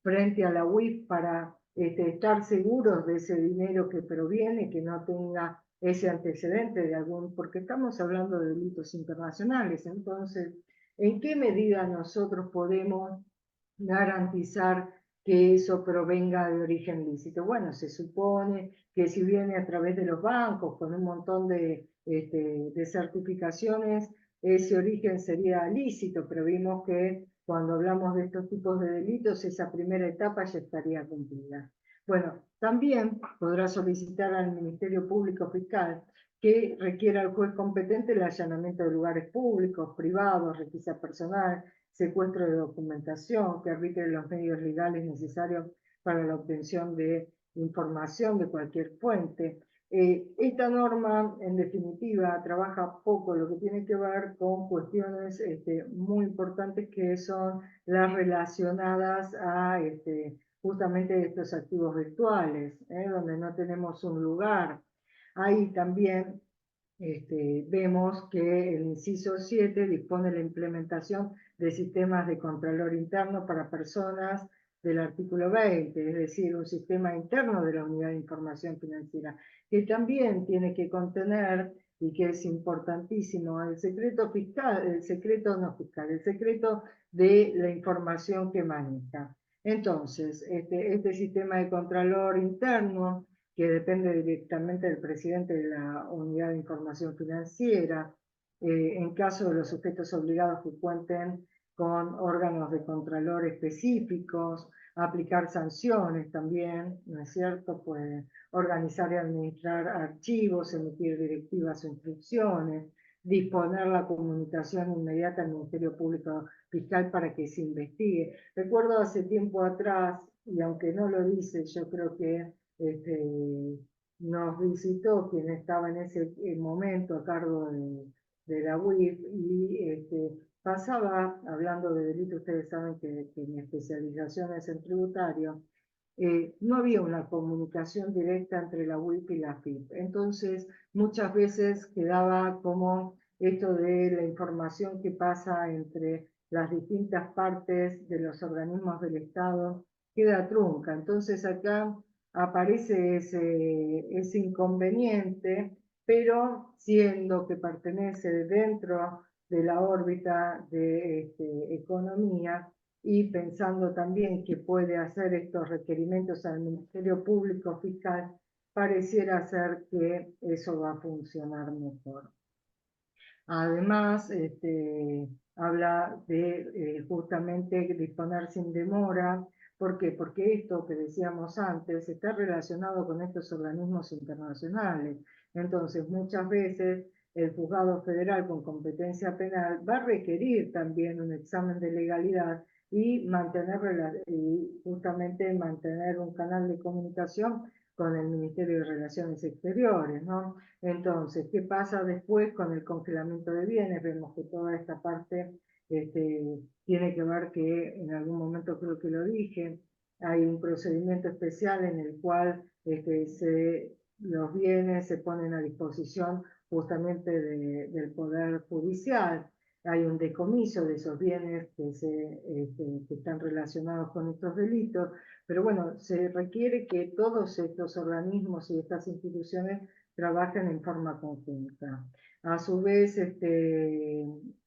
frente a la UIF para estar seguros de ese dinero que proviene, que no tenga ese antecedente de algún, porque estamos hablando de delitos internacionales, entonces, ¿en qué medida nosotros podemos garantizar que eso provenga de origen lícito? Bueno, se supone que si viene a través de los bancos con un montón de certificaciones, ese origen sería lícito, pero vimos que cuando hablamos de estos tipos de delitos, esa primera etapa ya estaría cumplida. Bueno, también podrá solicitar al Ministerio Público Fiscal que requiera al juez competente el allanamiento de lugares públicos, privados, requisa personal, secuestro de documentación, que arbitre los medios legales necesarios para la obtención de información de cualquier fuente. Esta norma, en definitiva, trabaja poco lo que tiene que ver con cuestiones muy importantes que son las relacionadas a justamente estos activos virtuales, donde no tenemos un lugar. Ahí también vemos que el inciso 7 dispone la implementación de sistemas de controlor interno para personas del artículo 20, es decir, un sistema interno de la Unidad de Información Financiera, que también tiene que contener, y que es importantísimo, el secreto fiscal, el secreto no fiscal, el secreto de la información que maneja. Entonces, este sistema de controlor interno, que depende directamente del presidente de la Unidad de Información Financiera, en caso de los sujetos obligados que cuenten con órganos de contralor específicos, aplicar sanciones también, ¿no es cierto? Puede organizar y administrar archivos, emitir directivas o instrucciones, disponer la comunicación inmediata al Ministerio Público Fiscal para que se investigue. Recuerdo hace tiempo atrás, y aunque no lo dice, yo creo que nos visitó quien estaba en ese momento a cargo de la UIF y pasaba, hablando de delito, ustedes saben que mi especialización es en tributario, no había una comunicación directa entre la UIF y la AFIP. Entonces, muchas veces quedaba como esto de la información que pasa entre las distintas partes de los organismos del Estado, queda trunca. Entonces, acá aparece ese inconveniente, pero siendo que pertenece dentro de la órbita de economía, y pensando también que puede hacer estos requerimientos al Ministerio Público Fiscal, pareciera ser que eso va a funcionar mejor. Además, habla de justamente disponer sin demora. ¿Por qué? Porque esto que decíamos antes está relacionado con estos organismos internacionales. Entonces, muchas veces el juzgado federal con competencia penal va a requerir también un examen de legalidad y justamente mantener un canal de comunicación con el Ministerio de Relaciones Exteriores, ¿no? Entonces, ¿qué pasa después con el congelamiento de bienes? Vemos que toda esta parte tiene que ver que, en algún momento creo que lo dije, hay un procedimiento especial en el cual los bienes se ponen a disposición justamente del Poder Judicial. Hay un decomiso de esos bienes que están relacionados con estos delitos, pero bueno, se requiere que todos estos organismos y estas instituciones trabajan en forma conjunta. A su vez,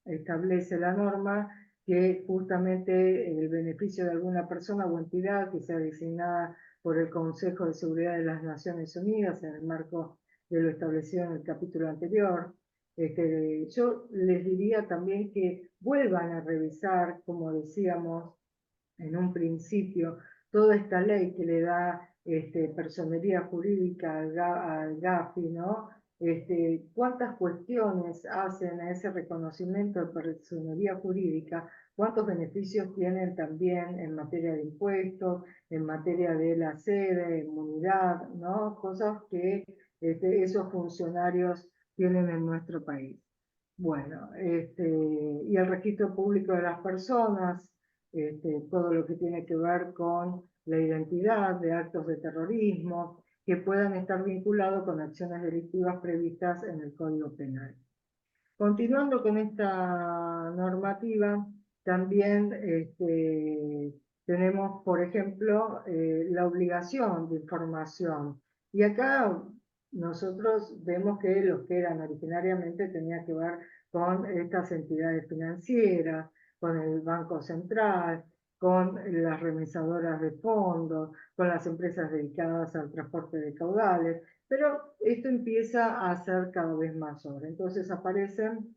establece la norma que justamente el beneficio de alguna persona o entidad que sea designada por el Consejo de Seguridad de las Naciones Unidas en el marco de lo establecido en el capítulo anterior. Yo les diría también que vuelvan a revisar, como decíamos en un principio, toda esta ley que le da personería jurídica al GAFI, ¿no? ¿Cuántas cuestiones hacen a ese reconocimiento de personería jurídica? ¿Cuántos beneficios tienen también en materia de impuestos, en materia de la sede, inmunidad, ¿no? Cosas que esos funcionarios tienen en nuestro país. Bueno, y el registro público de las personas, todo lo que tiene que ver con la identidad de actos de terrorismo que puedan estar vinculados con acciones delictivas previstas en el Código Penal. Continuando con esta normativa, también tenemos, por ejemplo, la obligación de información. Y acá nosotros vemos que los que eran originariamente tenía que ver con estas entidades financieras, con el Banco Central, con las remesadoras de fondos, con las empresas dedicadas al transporte de caudales, pero esto empieza a ser cada vez más sobre. Entonces aparecen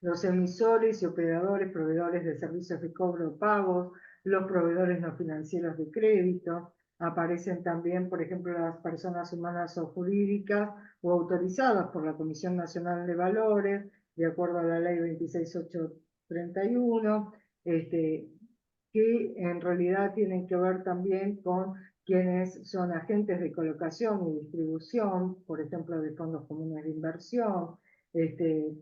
los emisores y operadores, proveedores de servicios de cobro o pagos, los proveedores no financieros de crédito, aparecen también, por ejemplo, las personas humanas o jurídicas o autorizadas por la Comisión Nacional de Valores, de acuerdo a la Ley 26831, que en realidad tienen que ver también con quienes son agentes de colocación y distribución, por ejemplo, de fondos comunes de inversión,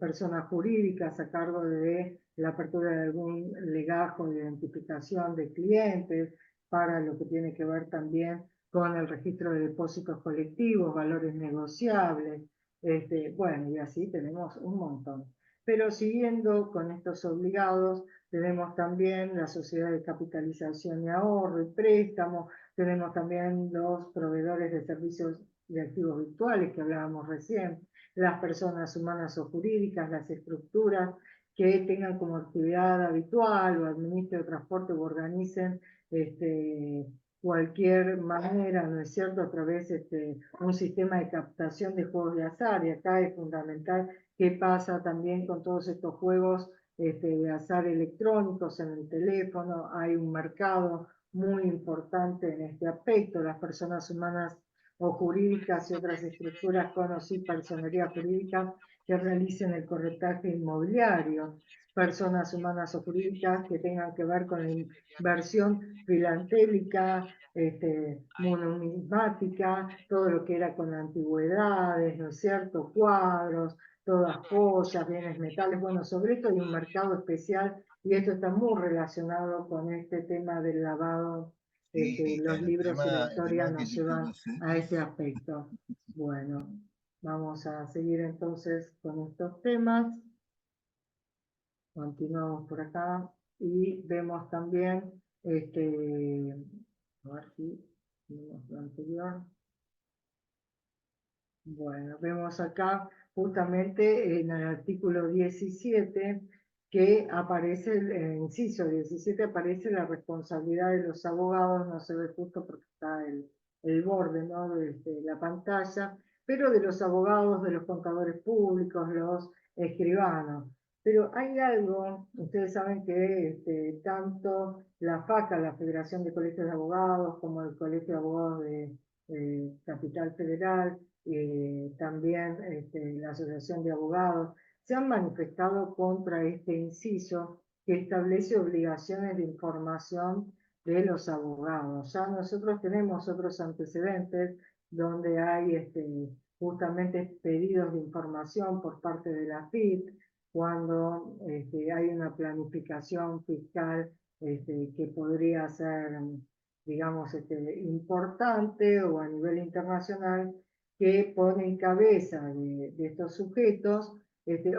personas jurídicas a cargo de la apertura de algún legajo de identificación de clientes, para lo que tiene que ver también con el registro de depósitos colectivos, valores negociables, bueno, y así tenemos un montón. Pero siguiendo con estos obligados, tenemos también la sociedad de capitalización y ahorro y préstamo, tenemos también los proveedores de servicios de activos virtuales que hablábamos recién, las personas humanas o jurídicas, las estructuras que tengan como actividad habitual o administren el transporte o organicen cualquier manera, ¿no es cierto?, a través de un sistema de captación de juegos de azar. Y acá es fundamental qué pasa también con todos estos juegos de azar electrónicos en el teléfono. Hay un mercado muy importante en este aspecto. Las personas humanas o jurídicas y otras estructuras con o sin personería jurídica que realicen el corretaje inmobiliario, personas humanas o jurídicas que tengan que ver con la inversión filatélica, monumismática, todo lo que era con antigüedades, ¿no es cierto?, cuadros, todas joyas, bienes metales. Bueno, sobre esto hay un mercado especial y esto está muy relacionado con este tema del lavado. Los libros y la historia nos llevan a este aspecto. Bueno, vamos a seguir entonces con estos temas. Continuamos por acá y vemos también, a ver si vemos lo anterior. Bueno, vemos acá justamente en el artículo 17 que aparece, el inciso 17 aparece la responsabilidad de los abogados, no se ve justo porque está el borde, ¿no?, de la pantalla, pero de los abogados, de los contadores públicos, los escribanos. Pero hay algo, ustedes saben que tanto la FACA, la Federación de Colegios de Abogados, como el Colegio de Abogados de Capital Federal, también la Asociación de Abogados, se han manifestado contra este inciso que establece obligaciones de información de los abogados. Ya nosotros tenemos otros antecedentes donde hay justamente pedidos de información por parte de la FIP, cuando hay una planificación fiscal que podría ser, digamos, importante o a nivel internacional, que pone en cabeza de estos sujetos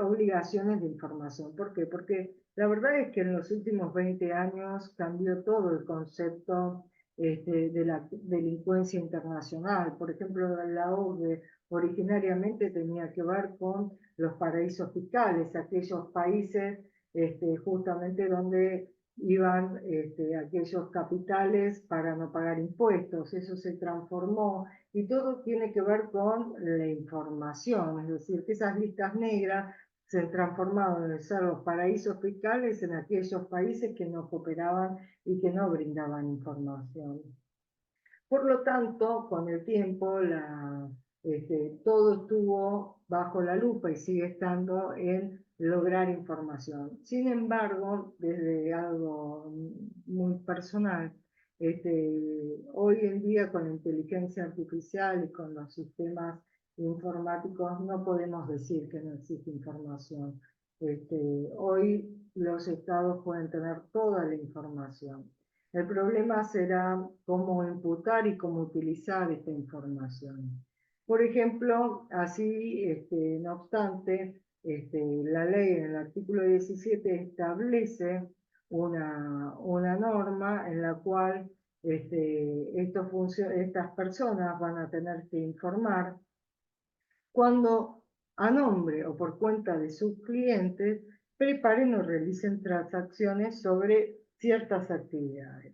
obligaciones de información. ¿Por qué? Porque la verdad es que en los últimos 20 años cambió todo el concepto de la delincuencia internacional. Por ejemplo, la OCDE originariamente tenía que ver con los paraísos fiscales, aquellos países justamente donde iban aquellos capitales para no pagar impuestos. Eso se transformó y todo tiene que ver con la información, es decir, que esas listas negras se han transformado en ser los paraísos fiscales en aquellos países que no cooperaban y que no brindaban información. Por lo tanto, con el tiempo, todo estuvo bajo la lupa y sigue estando en lograr información. Sin embargo, desde algo muy personal, hoy en día con la inteligencia artificial y con los sistemas informáticos no podemos decir que no existe información. Hoy los estados pueden tener toda la información. El problema será cómo imputar y cómo utilizar esta información. Por ejemplo, así, no obstante, la ley en el artículo 17 establece una norma en la cual estas personas van a tener que informar cuando a nombre o por cuenta de sus clientes preparen o realicen transacciones sobre ciertas actividades.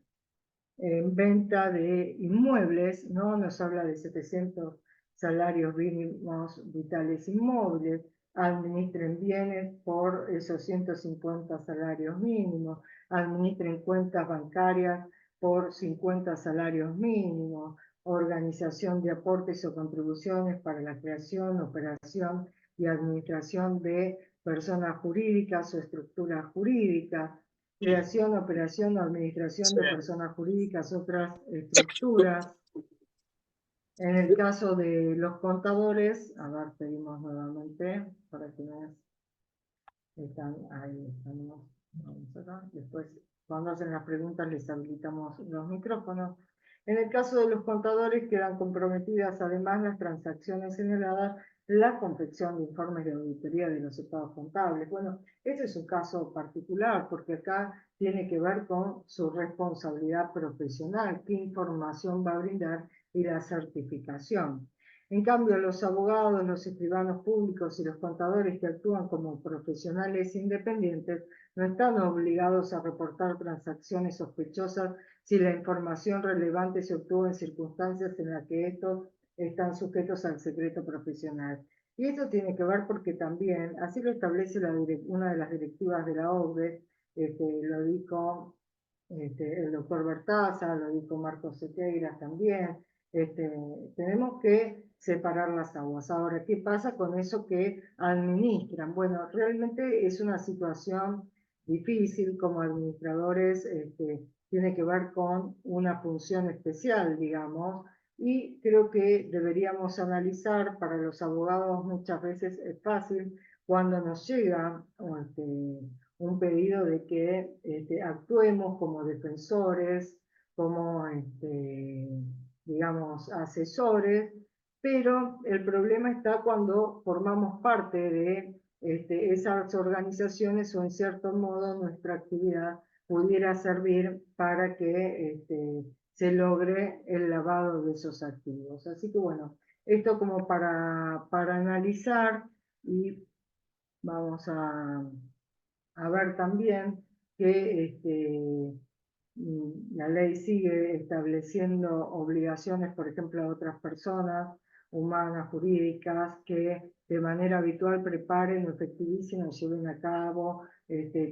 En venta de inmuebles, ¿no? Nos habla de 700 salarios mínimos vitales inmóviles, administren bienes por esos 150 salarios mínimos, administren cuentas bancarias por 50 salarios mínimos, organización de aportes o contribuciones para la creación, operación y administración de personas jurídicas o estructuras jurídicas, creación, operación o administración de personas jurídicas, otras estructuras. En el caso de los contadores, a ver, pedimos nuevamente para quienes están ahí, estamos, vamos acá. Después, cuando hacen las preguntas, les habilitamos los micrófonos. En el caso de los contadores, quedan comprometidas además las transacciones señaladas, la confección de informes de auditoría de los estados contables. Bueno, este es un caso particular porque acá tiene que ver con su responsabilidad profesional, qué información va a brindar y la certificación. En cambio, los abogados, los escribanos públicos y los contadores que actúan como profesionales independientes no están obligados a reportar transacciones sospechosas si la información relevante se obtuvo en circunstancias en las que estos están sujetos al secreto profesional. Y esto tiene que ver porque también, así lo establece una de las directivas de la OCDE, lo dijo el doctor Bertaza, lo dijo Marcos Sequeiras también. Tenemos que separar las aguas. Ahora, ¿qué pasa con eso que administran? Bueno, realmente es una situación difícil como administradores, tiene que ver con una función especial, digamos, y creo que deberíamos analizar, para los abogados muchas veces es fácil cuando nos llega un pedido de que actuemos como defensores, como, digamos, asesores, pero el problema está cuando formamos parte de esas organizaciones o en cierto modo nuestra actividad pudiera servir para que se logre el lavado de esos activos. Así que bueno, esto como para analizar y vamos a ver también que la ley sigue estableciendo obligaciones, por ejemplo, a otras personas humanas, jurídicas, que de manera habitual preparen, efectivicen o lleven a cabo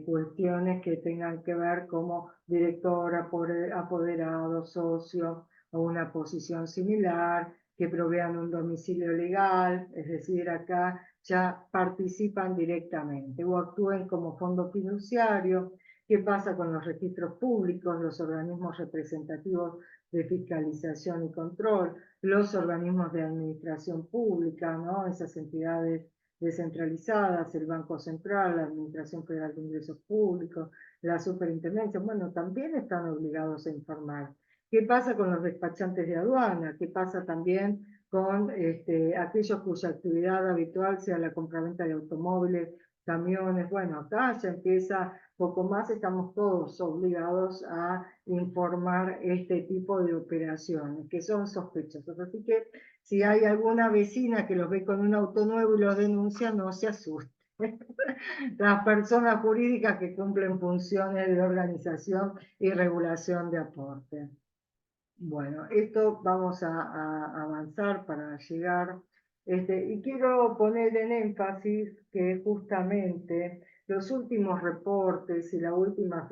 cuestiones que tengan que ver como director, apoderado, socio o una posición similar, que provean un domicilio legal, es decir, acá ya participan directamente o actúen como fondo fiduciario. ¿Qué pasa con los registros públicos, los organismos representativos de fiscalización y control, los organismos de administración pública, ¿no? Esas entidades descentralizadas, el Banco Central, la Administración Federal de Ingresos Públicos, la Superintendencia? Bueno, también están obligados a informar. ¿Qué pasa con los despachantes de aduana? ¿Qué pasa también con aquellos cuya actividad habitual sea la compraventa de automóviles, camiones? Bueno, acá ya empieza poco más, estamos todos obligados a informar este tipo de operaciones que son sospechosas. Así que si hay alguna vecina que los ve con un auto nuevo y los denuncia, no se asuste. Las personas jurídicas que cumplen funciones de organización y regulación de aporte. Bueno, esto vamos a avanzar para llegar. Y quiero poner en énfasis que justamente los últimos reportes y lo último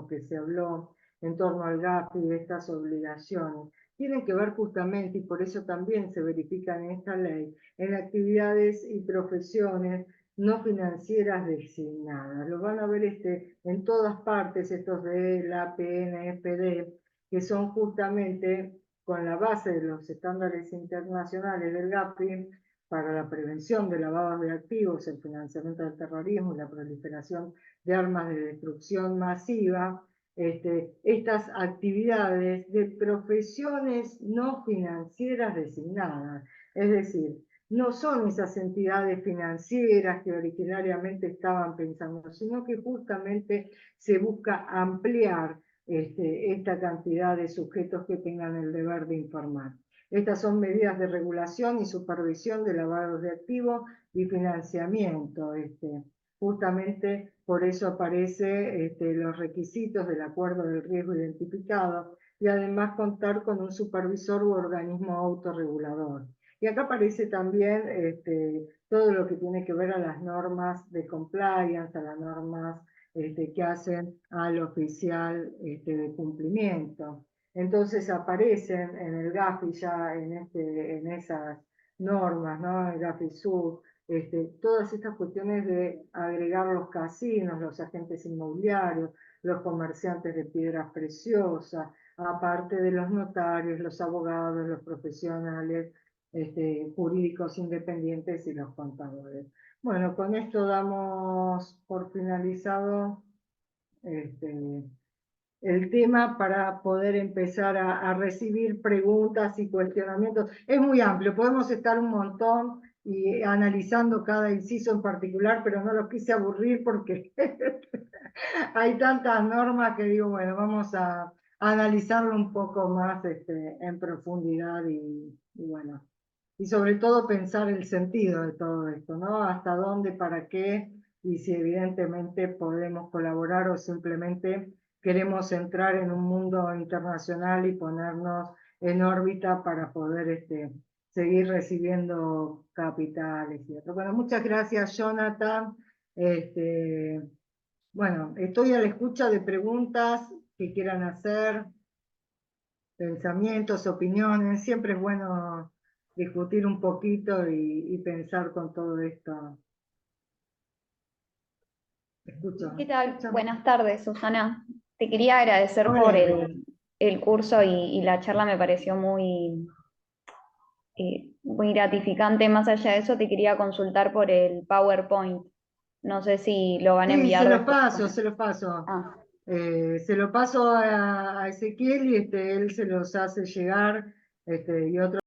que se habló en torno al GAP y de estas obligaciones tienen que ver justamente, y por eso también se verifica en esta ley, en actividades y profesiones no financieras designadas. Lo van a ver en todas partes, estos de la PNFD, que son justamente con la base de los estándares internacionales del GAFI para la prevención de lavados de activos, el financiamiento del terrorismo y la proliferación de armas de destrucción masiva, estas actividades de profesiones no financieras designadas. Es decir, no son esas entidades financieras que originariamente estaban pensando, sino que justamente se busca ampliar esta cantidad de sujetos que tengan el deber de informar. Estas son medidas de regulación y supervisión de lavados de activos y financiamiento. Justamente por eso aparece los requisitos del acuerdo del riesgo identificado y además contar con un supervisor u organismo autorregulador. Y acá aparece también todo lo que tiene que ver a las normas de compliance, a las normas que hacen al oficial de cumplimiento. Entonces aparecen en el GAFI ya en esas normas, ¿no? El GAFI Sur, todas estas cuestiones de agregar los casinos, los agentes inmobiliarios, los comerciantes de piedras preciosas, aparte de los notarios, los abogados, los profesionales jurídicos independientes y los contadores. Bueno, con esto damos por finalizado el tema para poder empezar a recibir preguntas y cuestionamientos. Es muy amplio, podemos estar un montón y analizando cada inciso en particular, pero no los quise aburrir porque hay tantas normas que digo, bueno, vamos a analizarlo un poco más en profundidad y bueno, y sobre todo pensar el sentido de todo esto, ¿no? Hasta dónde, para qué, y si evidentemente podemos colaborar o simplemente queremos entrar en un mundo internacional y ponernos en órbita para poder seguir recibiendo capitales y otro. Bueno, muchas gracias, Jonathan. Bueno, estoy a la escucha de preguntas que quieran hacer, pensamientos, opiniones. Siempre es bueno discutir un poquito y pensar con todo esto. Escucho.
¿Qué tal?
Escucho.
Buenas tardes, Susana. Te quería agradecer
Hola,
por
Evelyn.
el curso y la charla me pareció muy gratificante. Más allá de eso, te quería consultar por el PowerPoint. No sé si lo van a
Sí,
enviar
se lo
después.
paso, se lo paso.
Ah,
Se lo paso a Ezequiel y él se los hace llegar y otros